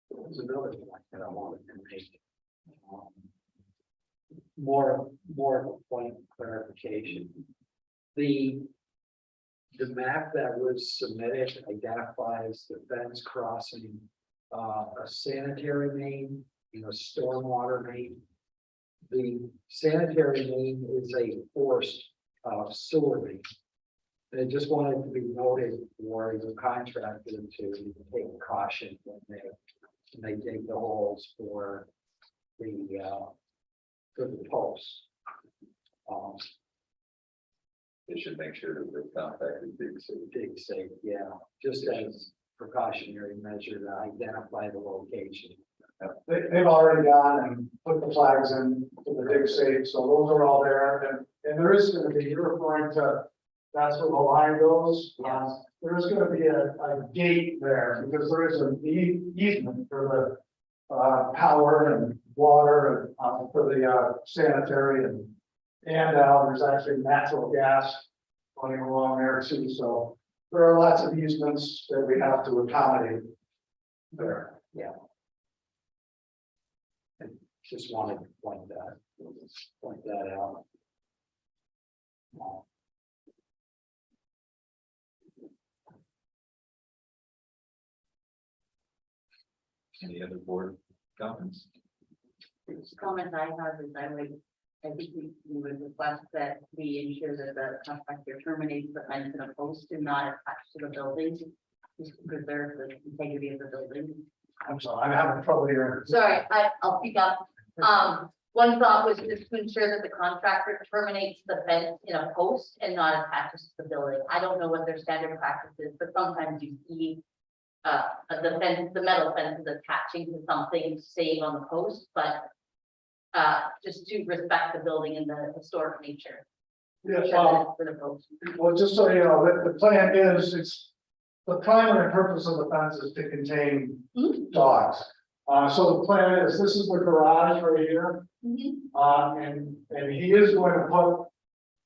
There's another point that I wanted to make. More point of clarification. The map that was submitted identifies the fence crossing a sanitary main and a stormwater main. The sanitary main is a forced sewer main. And I just wanted to be noted for the contractor to take caution when they dig the holes for the posts. They should make sure that they're contacted Dig safe, yeah, just as precautionary measure to identify the location. They've already gone and put the flags in to the dig safe, so those are all there, and there is gonna be, you're referring to, that's where the line goes. Yes. There is gonna be a gate there, because there is an easement for the power and water and for the sanitary and there's actually natural gas running along there too, so there are lots of easements that we have to accommodate there. Yeah. I just wanted to point that out. Any other board comments? The comment I have is I think we would request that we ensure that the contractor terminates the fence in a post and not attached to the building. Just to preserve the integrity of the building. I'm sorry, I'm having trouble here. Sorry, I'll speak up. One thought was just to ensure that the contractor terminates the fence in a post and not attaches to the building. I don't know what their standard practice is, but sometimes you see the metal fence is attaching to something to save on the post, but just to respect the building and the historic nature. Yeah, For the post. well, just so you know, the plan is, the primary purpose of the fence is to contain dogs. So the plan is, this is the garage right here, and he is going to put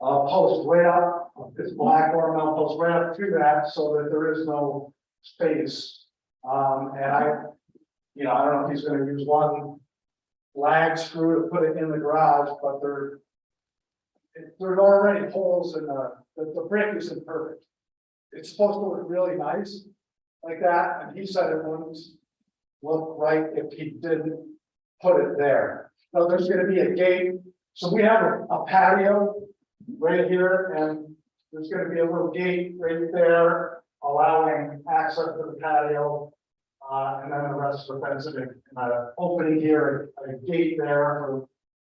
a post right up, this black ornamental post right up to that, so that there is no space. And I don't know if he's gonna use one lag screw to put it in the garage, but there's already holes in the brick isn't perfect. It's supposed to look really nice like that, and he said it wouldn't look right if he didn't put it there. Now, there's gonna be a gate, so we have a patio right here, and there's gonna be a little gate right there allowing access to the patio. And then the rest of the fence, opening here, a gate there for,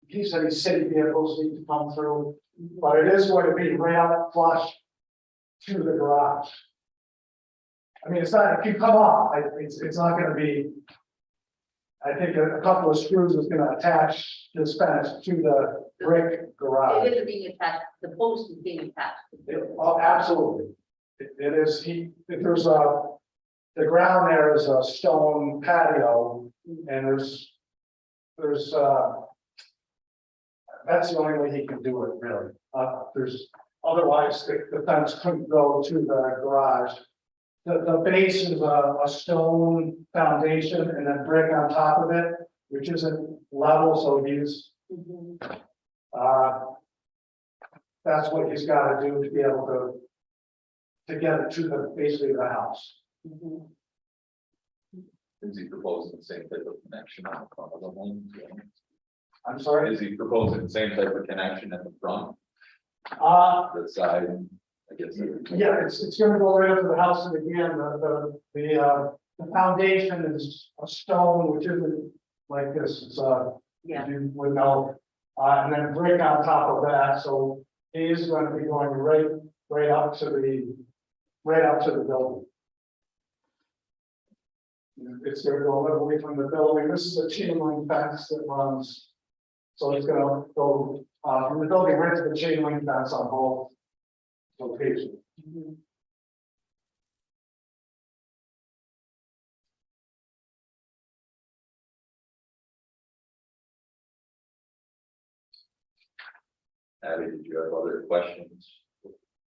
he said his city vehicles need to come through, but it is going to be right up flush to the garage. I mean, it's not, if you come off, it's not gonna be, I think a couple of screws is gonna attach this fence to the brick garage. It is being attached, the post is being attached. Oh, absolutely. It is, there's the ground there is a stone patio, and there's, that's the only way he can do it, really. Otherwise, the fence couldn't go to the garage. The base is a stone foundation and then brick on top of it, which isn't level, so he's, that's what he's gotta do to be able to get it to basically the house. Is he proposing the same type of connection on the front of the home? I'm sorry. Is he proposing the same type of connection at the front, the side, I guess? Yeah, it's gonna go right up to the house, and again, the foundation is a stone, which isn't like this, it's Yeah. you would know, and then brick on top of that, so he is gonna be going right up to the building. It's gonna go a little away from the building, this is a chain link fence that runs, so it's gonna go, from the building right to the chain link fence on both locations. Abby, did you have other questions?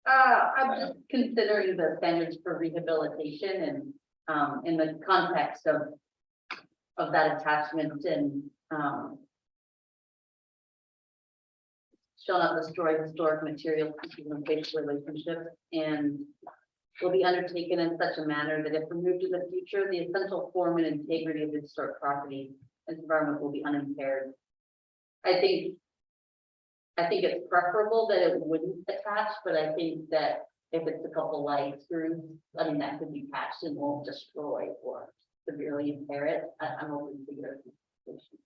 I'm just considering the standards for rehabilitation and, in the context of that attachment and, shall not destroy historic materials, human facial relationships, and will be undertaken in such a manner that if removed in the future, the essential form and integrity of the historic property and environment will be unimpaired. I think it's preferable that it wouldn't attach, but I think that if it's a couple light screws, I mean, that could be patched and won't destroy or severely impair it. I'm open to your suggestion.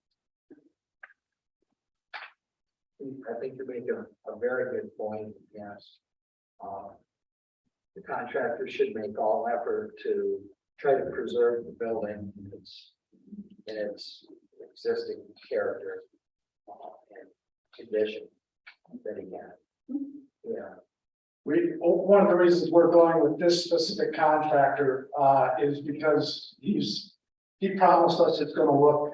I think you're making a very good point, yes. The contractor should make all effort to try to preserve the building in its existing character and condition that he had. Yeah. One of the reasons we're going with this specific contractor, is because he promised us it's gonna look,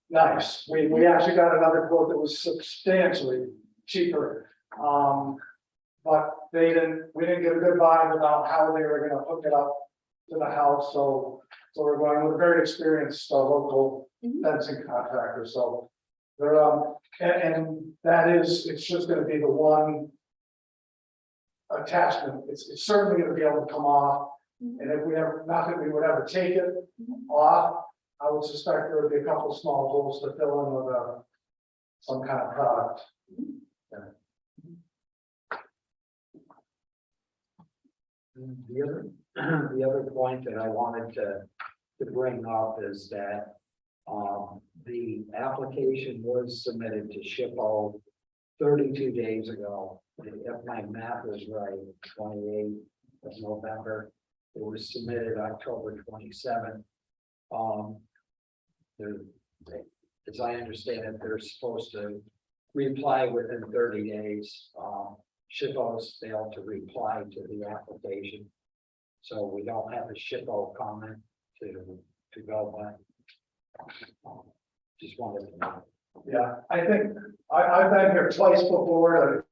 nice. We actually got another quote that was substantially cheaper. But we didn't get a good vibe about how they were gonna hook it up to the house, so we're going with a very experienced, local fencing contractor, so. They're, and that is, it's just gonna be the one attachment. It's certainly gonna be able to come off, and if we ever, not that we would ever take it off, I would suspect there would be a couple small holes to fill in with some kind of product. The other point that I wanted to bring up is that the application was submitted to SHPO 32 days ago. If my math is right, 28th of November. It was submitted October 27th. As I understand it, they're supposed to reply within 30 days. SHPO's failed to reply to the application. So we don't have a SHPO comment to go by. Just wanted to know. Yeah, I think, I've been here twice before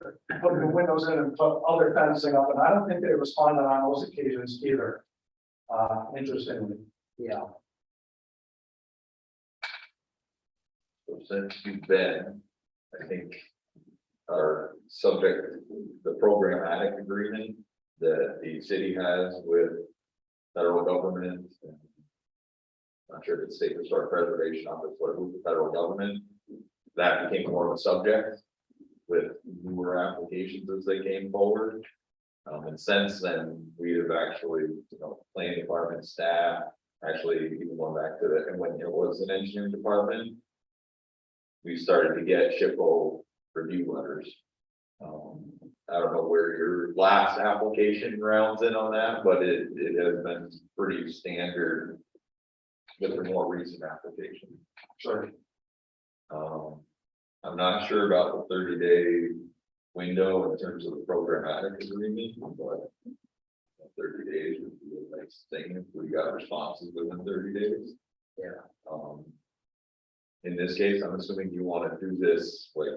to put the windows in and put other fencing up, and I don't think they responded on those occasions either. Interestingly. Yeah, So since you've been, I think, our subject, the programmatic agreement that the city has with federal government. And not sure if it's State Historic Preservation Office, but with the federal government, that became more of a subject with newer applications as they came forward. And since then, we have actually, planning department staff, actually even going back to the, and when it was an engineering department, we started to get SHPO review letters. I don't know where your last application rounds in on that, but it has been pretty standard with the more recent application. Sure. I'm not sure about the 30-day window in terms of the programmatic agreement, but 30 days would be a nice thing if we got responses within 30 days. yeah. In this case, I'm assuming you want to do this like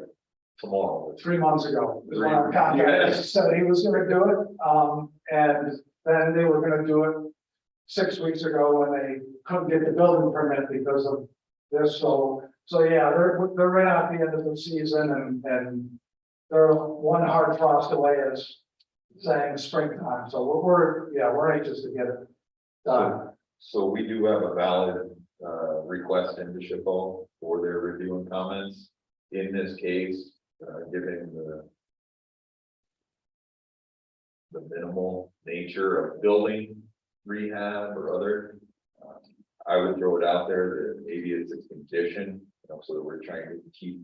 tomorrow. 3 months ago, is when our contractor said he was gonna do it, and then they were gonna do it 6 weeks ago when they couldn't get the building permit because of this, so yeah, they're right at the end of the season, and they're one hard frost away as saying springtime, so we're anxious to get it done. So we do have a valid request into SHPO for their review and comments. In this case, given the minimal nature of building rehab or other, I would throw it out there that maybe it's a condition, so that we're trying to keep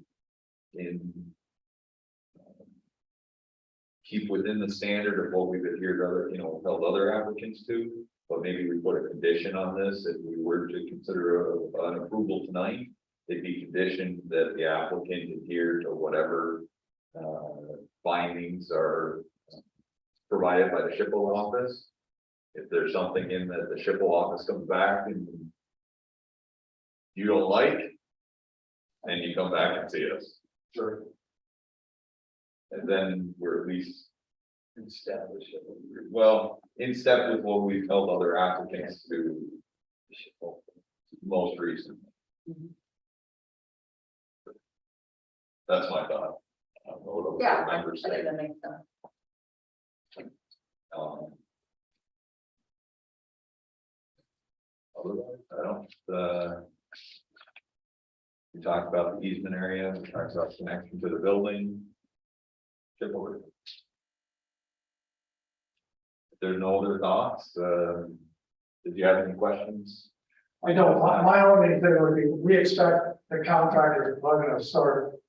within the standard of what we've adhered to other, held other applicants to. But maybe we put a condition on this, if we were to consider an approval tonight, it'd be conditioned that the applicant adhere to whatever findings are provided by the SHPO office. If there's something in that the SHPO office comes back and you don't like, then you come back and see us. Sure. And then we're at least Established. well, in step with what we've held other applicants to most recently. That's my thought. I don't know what other Yeah, I members think say. that makes sense. Otherwise, I don't, we talked about the easement area, we talked about connection to the building. Chip over. If there's no other thoughts, did you have any questions? I know, my only thing would be, we expect the contractor is gonna start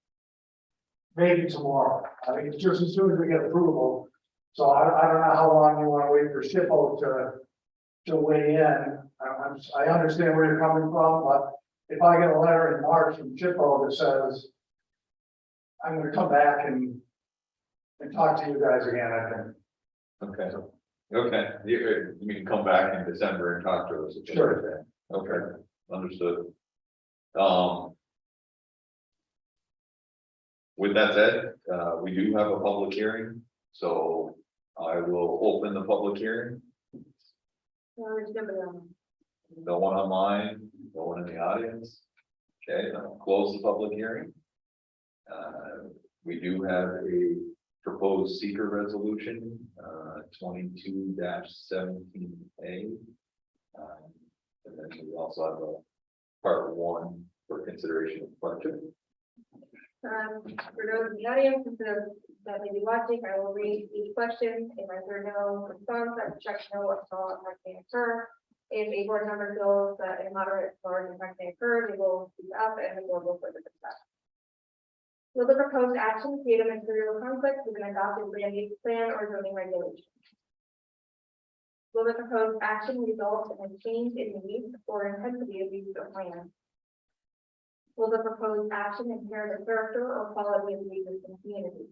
maybe tomorrow. I mean, just as soon as we get approval. So I don't know how long you wanna wait for SHPO to weigh in. I understand where you're coming from, but if I get a letter in March from SHPO that says I'm gonna come back and talk to you guys again, I think. Okay. Okay, you mean come back in December and talk to us? Sure. Okay, understood. With that said, we do have a public hearing, so I will open the public hearing. No one online, no one in the audience. Okay, I'll close the public hearing. We do have a proposed seeker resolution, 22-17A. And then we also have a part 1 for consideration of part 2. For those in the audience, that may be watching, I will read each question. If I hear no response, I will check no assault may occur. If a board member feels that a moderate or impact may occur, they will speak up and the board will further discuss. Will the proposed action create a material conflict with an adopted land use plan or zoning regulation? Will the proposed action result in a change in the use or intensity of use of land? Will the proposed action impair the character or quality of the existing community?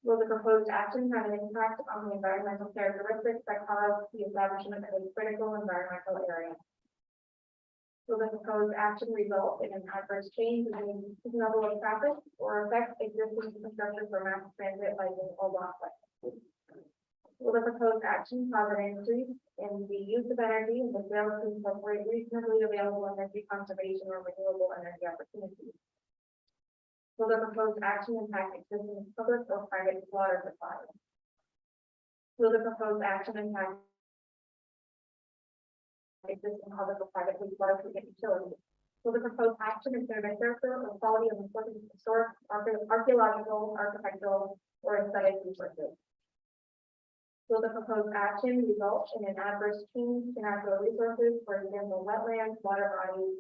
Will the proposed action have an impact on the environmental characteristics that cause the establishment of a critical environmental area? Will the proposed action result in an adverse change in the level of traffic or affect existing infrastructure for mass transit, lighting, or walkway? Will the proposed action cause an increase in the use of energy and the sale to incorporate reasonably available energy conservation or renewable energy opportunities? Will the proposed action impact existing public or private water supply? Will the proposed action impact existing public or private wastewater treatment utilities? Will the proposed action impair the character or quality of important historic, archaeological, architectural, or aesthetic resources? Will the proposed action result in an adverse change in natural resources, for example, wetlands, water bodies,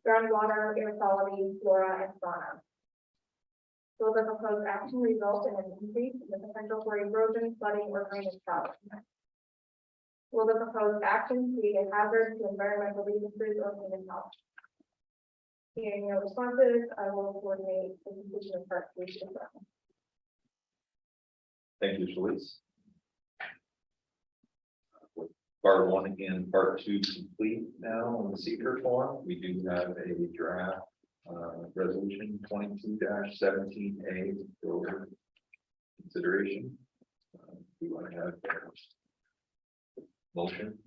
groundwater, air quality, flora, and fauna? Will the proposed action result in an increase in the potential for erosion, flooding, or drainage problems? Will the proposed action create a hazard to environmental resources or human health? Hearing no responses, I will coordinate the completion of part 3. Thank you, Shalice. With part 1 and part 2 complete now on the secret form, we do have a draft resolution 22-17A for consideration. We want to have motion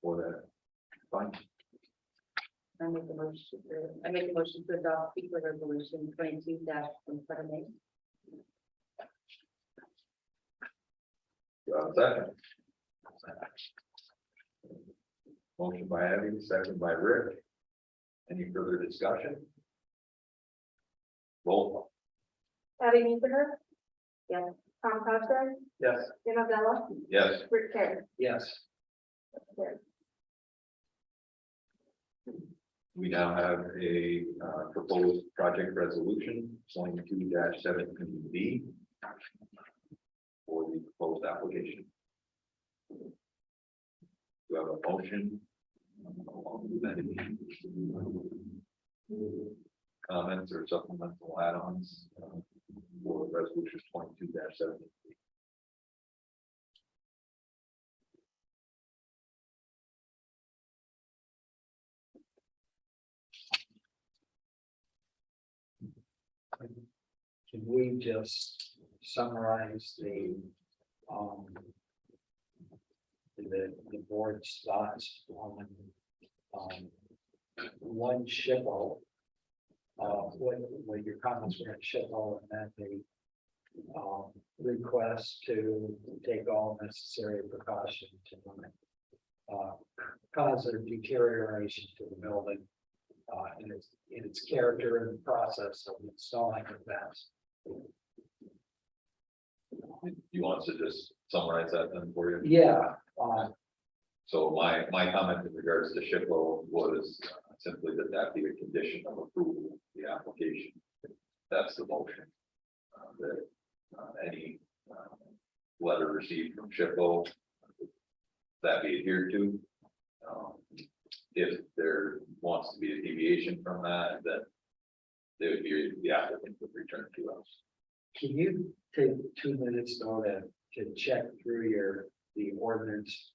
for that. Fine. I make a motion to adopt secret resolution 22-17A. Second. Motion by Abby, second by Rick. Any further discussion? Roll call. Abby Meeker, Yes. Tom Coster, Yes. Jim Abdullah, Yes. Rick Terry. Yes. We now have a proposed project resolution 22-17B for the proposed application. Do you have a motion? Along with any comments or supplemental add-ons for resolution 22-17B? Can we just summarize the board's thoughts on one SHPO? What your comments were on SHPO, and then the request to take all necessary precautions to limit cause of deterioration to the building in its character and the process of installing the fence. You want to just summarize that then for you? Yeah, So my comment in regards to SHPO was simply that be a condition of approval of the application. That's the motion. That any letter received from SHPO that be adhered to. If there wants to be a deviation from that, then they would be the applicant would return to us. can you take 2 minutes though to check through the ordinance?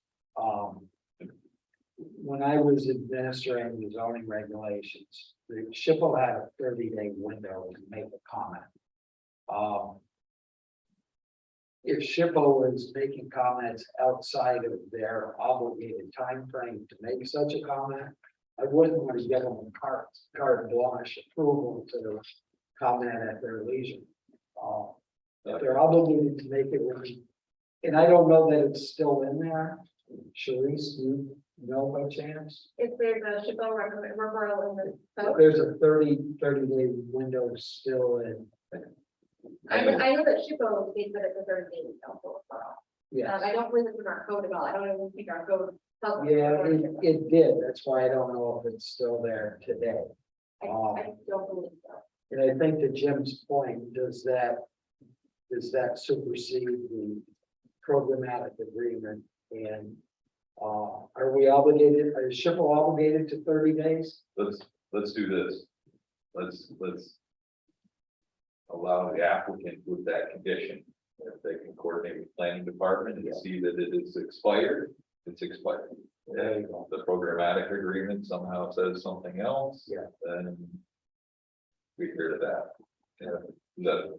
When I was administering the zoning regulations, the SHPO had a 30-day window to make a comment. If SHPO is making comments outside of their obligated time frame to make such a comment, I wouldn't want to give them a carte blanche approval to comment at their leisure. If they're obligated to make it with, and I don't know that it's still in there. Sharice, do you know by chance? If there's a SHPO referral in the code, There's a 30-day window still in. I know that SHPO states that it's a 30-day council referral. Yes. I don't believe it's in our code at all. I don't even think our code tells. us Yeah, it's it did. That's why I don't know if it's still there today. I don't believe so. And I think to Jim's point, does that supersede the programmatic agreement and Are we obligated, is SHPO obligated to 30 days? Let's do this. Let's allow the applicant with that condition. If they can coordinate with planning department and see that it is expired, it's expired. There you go. The programmatic agreement somehow says something else. Yeah. Then we hear to that. Yeah, that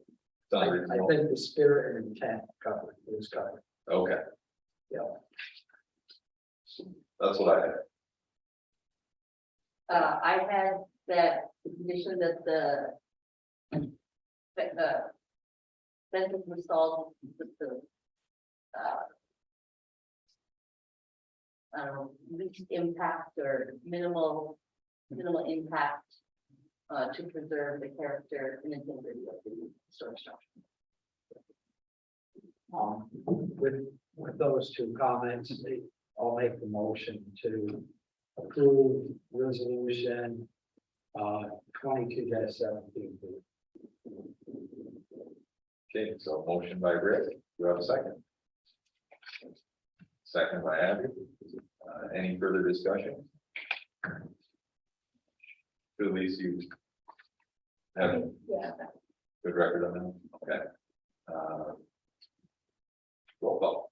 sounds I reasonable. think the spirit and intent is covered. Okay. Yeah. That's what I had. I had that condition that the fence is installed with the, I don't know, least impact or minimal impact to preserve the character and integrity of the historic structure. With those two comments, I'll make the motion to approve resolution 22-17. Okay, so motion by Rick, do you have a second? Second by Abby. Any further discussion? At least you have Yeah. good record on that, okay. Roll call,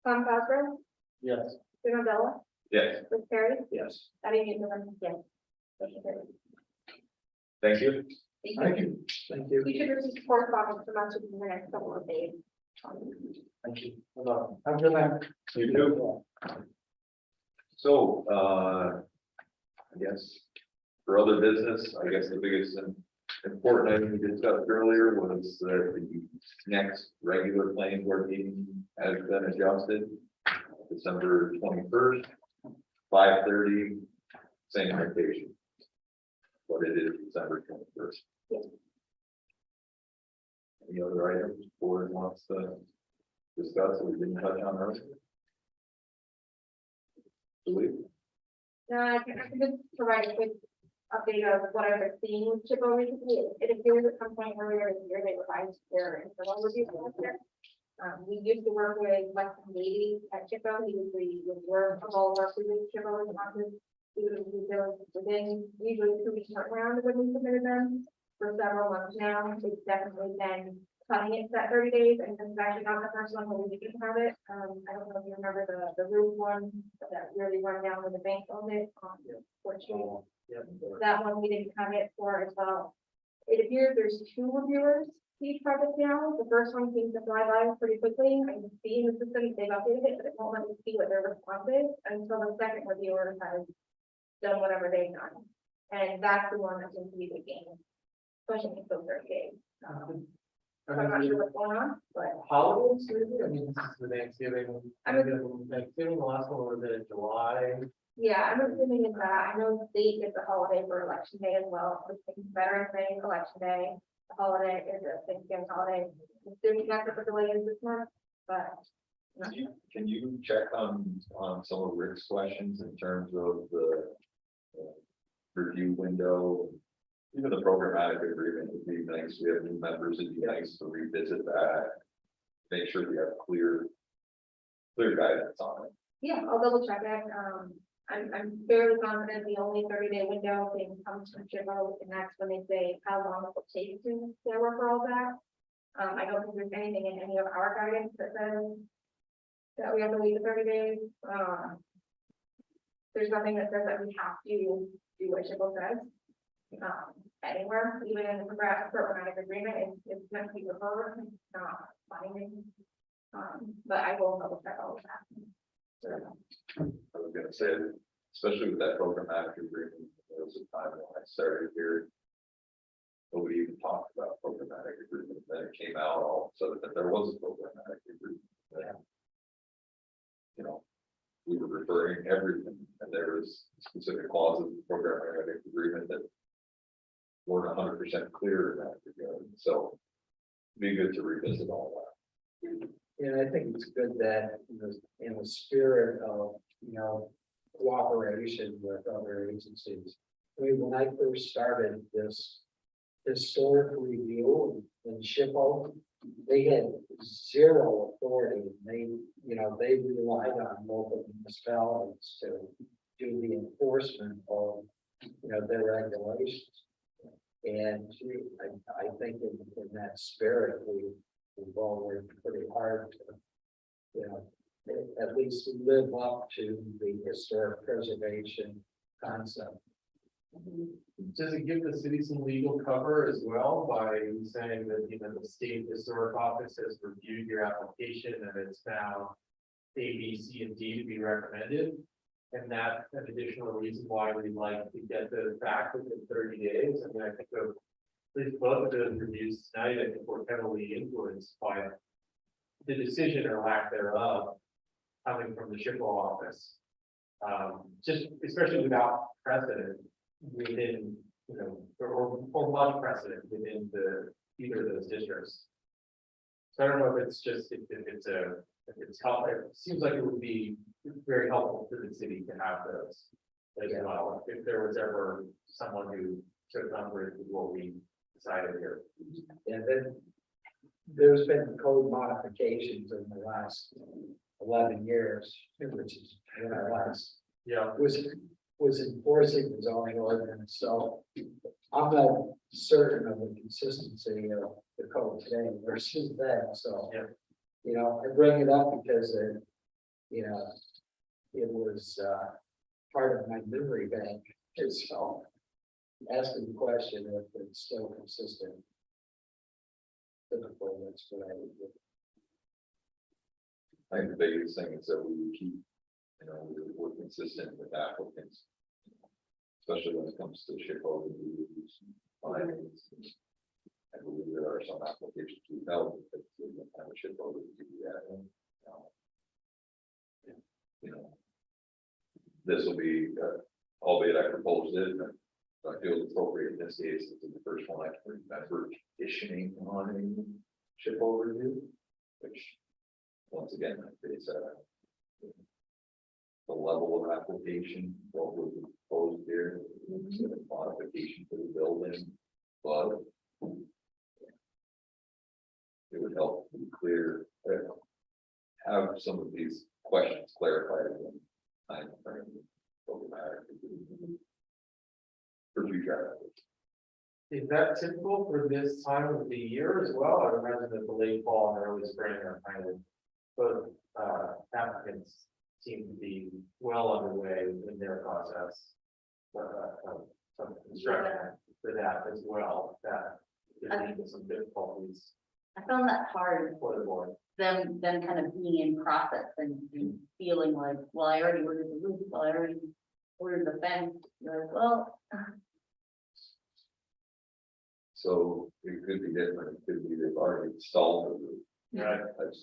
Tom Cosgrove, Yes. Bruno Bella, yes, Chris Perry, Yes. Abby Newsom, yes. Motion carries. thank you. Thank you. Thank you. We should receive correspondence from us in the next couple of days. Thank you. Have a good night. You too. So, I guess, for other business, I guess the biggest and important item we discussed earlier was that the next regular planning board meeting has been adjusted. December 21st, 5:30, same location. But it is December 21st. Yes. Any other items board wants to discuss that we didn't touch on earlier? Julie? I can just provide a quick update of what I've been seeing with Chippo recently. It appears at some point earlier in the year, they revised their internal review process. We used to work with Weston Beatty at Chippo. He was the work of all work we did Chippo responses. He would do those within usually 2 weeks turnaround when we submitted them for several months now. It's definitely been cutting it to that 30 days, and this is actually not the first one where we didn't have it. I don't know if you remember the roof one that really run down when the bank owned it on 14th. Yep. That one we didn't have it for as well. It appears there's 2 reviewers to each project now. The first one seems to fly by pretty quickly. I can see in the system they've updated it, but it won't let me see what their response is until the second reviewer has done whatever they've done. And that's the one that seems to be the game, especially in those 30 days. So I'm not sure what's going on, but Holidays, maybe? I mean, this is the Thanksgiving. I Thanksgiving, the last one was in July. yeah, I'm assuming it's that. I know the state is a holiday for election day as well. It's Veterans Day, election day. The holiday is a Thanksgiving holiday. Assuming that's what the delay is this month, but. Can you check on some of Rick's questions in terms of the review window? Even the programmatic agreement would be nice. We have new members, it'd be nice to revisit that. Make sure we have clear guidance on it. Yeah, I'll double check it. I'm fairly confident the only 30-day window thing comes from Chippo, and that's when they say how long it will take to their work all that. I don't think there's anything in any of our guidance that says that we have to wait the 30 days. There's nothing that says that we have to do what Chippo says. Anywhere, even in the programmatic agreement, it's meant to be referred, not binding. But I will double check all of that. I was gonna say, especially with that programmatic agreement, there was a time when I started here. Nobody even talked about programmatic agreement, then it came out all of a sudden that there was a programmatic agreement. You know, we were referring everything, and there was specific clauses in the programmatic agreement that weren't 100% clear in that regard, so it'd be good to revisit all that. And I think it's good that in the spirit of, cooperation with other agencies. I mean, when I first started this historic review in SHPO, they had zero authority, they, they relied on local municipalities to do the enforcement of, their regulations. And I think in that spirit, we've all worked pretty hard to, at least live up to the historic preservation concept. Does it give the city some legal cover as well by saying that, the state historic office has reviewed your application and it's now A, B, C, and D to be recommended? And that's an additional reason why we'd like to get those back within 30 days. I mean, I think of at least both of those reviews tonight, I think we're heavily influenced by the decision or lack thereof coming from the SHPO office. Just especially without precedent within, or much precedent within either of those districts. So I don't know if it's just, if it's helpful, it seems like it would be very helpful to the city to have those as well, if there was ever someone who took umbrage with what we decided here. And then there's been code modifications in the last 11 years, which is in our last, Yeah. was enforcing the zoning ordinance, so I'm not certain of the consistency of the code today versus then, so. Yeah. I bring it up because it was part of my memory bank, and so asking the question if it's still consistent. Typically, that's what I would do. I think the biggest thing is that we keep, we're consistent with applicants. Especially when it comes to SHPO reviews, findings. I believe there are some applications we've held that we don't have a SHPO review yet. This will be, albeit I proposed it, and I feel it's appropriate in this case, it's the first one I can remember issuing on a SHPO review, which, once again, it's the level of application, what was proposed here, modification to the building, but it would help to be clear, have some of these questions clarified in time frame, for future applications. Is that typical for this time of the year as well? I imagine that the late fall and early spring are kind of, both applicants seem to be well underway in their process. Some construction for that as well, that there's been some difficulties I found that hard, for the board. them kind of being in process and feeling like, well, I already ordered the roof, well, I already ordered the fence, you're like, well. So it could be different, it could be they've already installed the roof. Right. I've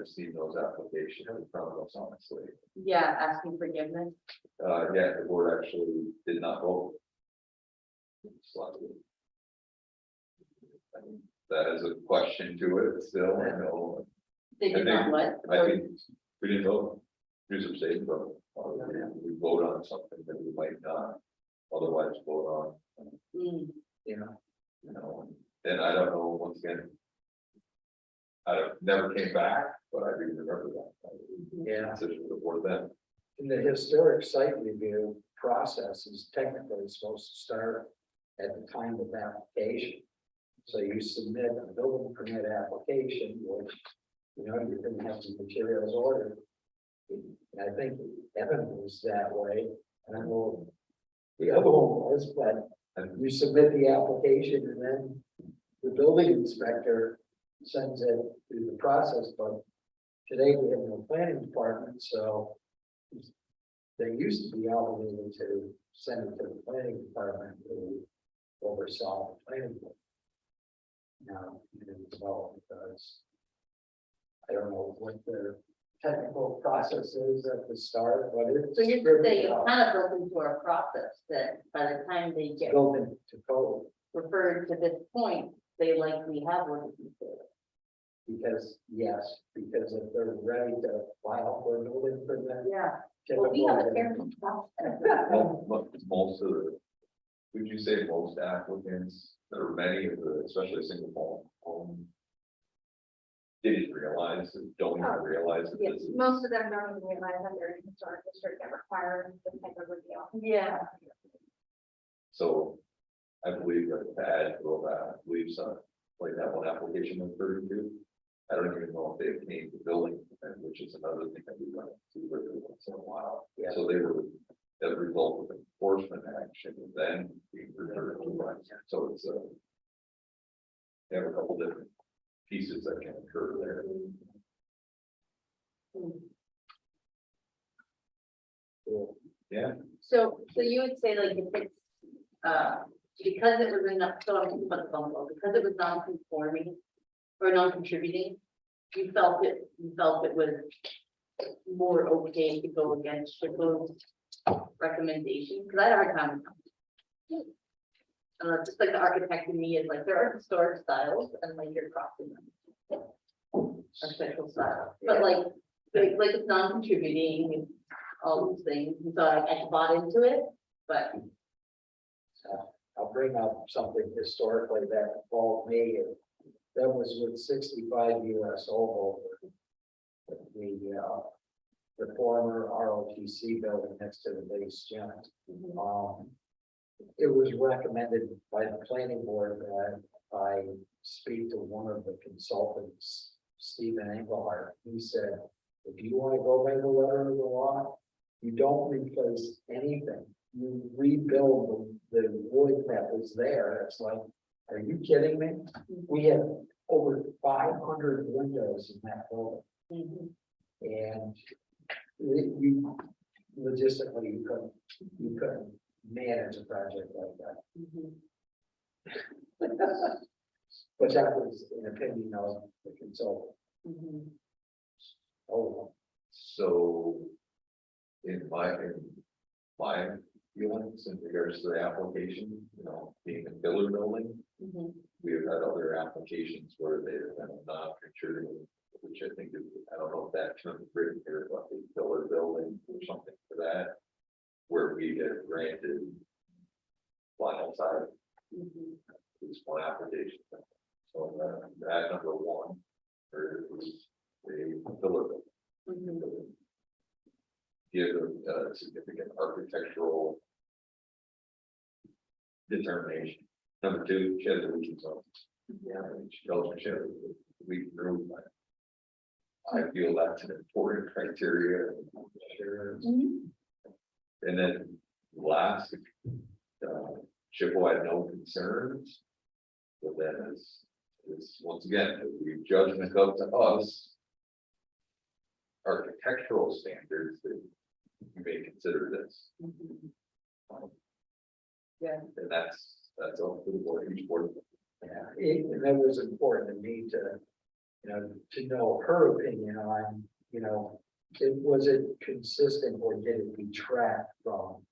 seen those applications in front of us, honestly. Yeah, asking forgiveness. Yeah, the board actually did not vote. Slightly. I mean, that is a question to it still, I know. They did not what? I think we didn't vote. Here's a state vote. We vote on something that we might not otherwise vote on, Mm, and I don't know, once again. Never came back, but I do remember that. Yeah. Decision of the board then. And the historic site review process is technically supposed to start at the time of application. So you submit a building permit application, which, you're gonna have some materials ordered. And I think Evan was that way, and I know the other one was, but you submit the application and then the building inspector sends it through the process, but today we have no planning department, so they used to be obligated to send it to the planning department to oversaw the planning board. Now, it's all because I don't know what the technical process is at the start, but it's So you're saying it's kind of built into our process that by the time they get built into code, referred to this point, they likely have what it is. because, yes, because if they're ready to file for a building permit. Yeah, well, we have a typically, fair process. Most of the, would you say most applicants, there are many of the, especially single home. Didn't realize that don't even realize that this is. Most of them don't even realize that they're in historic district that requires this type of review. Yeah. So I believe that the ad will, I believe some, like that one application was 32. I don't even know if they obtained the building, permit, which is another thing that we run into every once in a while. Yeah. So they were, as a result of enforcement action, and then being referred to us. So it's a. They have a couple different pieces that can occur there. Yeah, So you would say like if it's, because it was in, so I'm thinking about the bungalow, because it was non-conforming or non-contributing, you felt it was more okay to go against those recommendations, because I had a hard time. Just like the architect in me is like, there are historic styles and like you're crossing them. Architectural style, but like it's non-contributing, all these things, and so I bought into it, but. I'll bring up something historically that involved me, and that was with 65 US Oval. The former ROTC building next to the base gym. It was recommended by the planning board that I speak to one of the consultants, Stephen Engelhardt. He said, if you want to go by the letter of the law, you don't replace anything. You rebuild the wood that was there. It's like, are you kidding me? We had over 500 windows in that building. And you logistically, you couldn't manage a project like that. But that was an opinion of the consultant. Oh, so. In my feelings in regards to the application, being a filler building, we have had other applications where they've been non-contributing, which I think is, I don't know if that term is written here, but a filler building or something for that, where we get granted final side, it's one application. So that number one, or it was a filler building. Give a significant architectural determination. Number two, shed the leaking zone. Yeah, she tells me shed the leaking roof. I feel that's an important criteria. Sure. And then last, Chippewa had no concerns. But then is once again, the judgment up to us. Architectural standards that you may consider this. Yeah. And that's up to the board, each board. yeah, and that was important to me to know her opinion on, was it consistent or did it detract from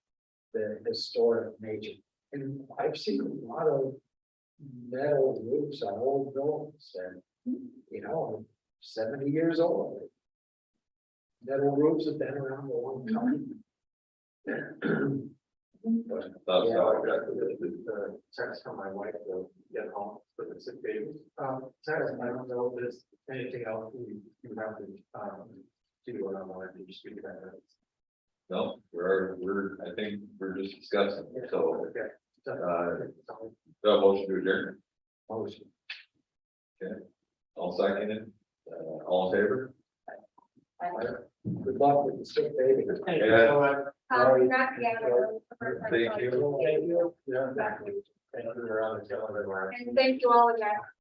the historic nature? And I've seen a lot of metal roofs on old buildings and, 70 years old. Metal roofs have been around a long time. But, That's yeah. how I got to this. Text from my wife to get home for the sick babies. Text, I don't know if there's anything else you have to, do or not want to speak about that. No, I think we're just discussing, so, Okay. the motion to adjourn, motion. I'll second it, all in favor? Good luck with the sick baby. Yeah. Congrats, yeah. Thank you. Yeah. And around the calendar. And thank you all again.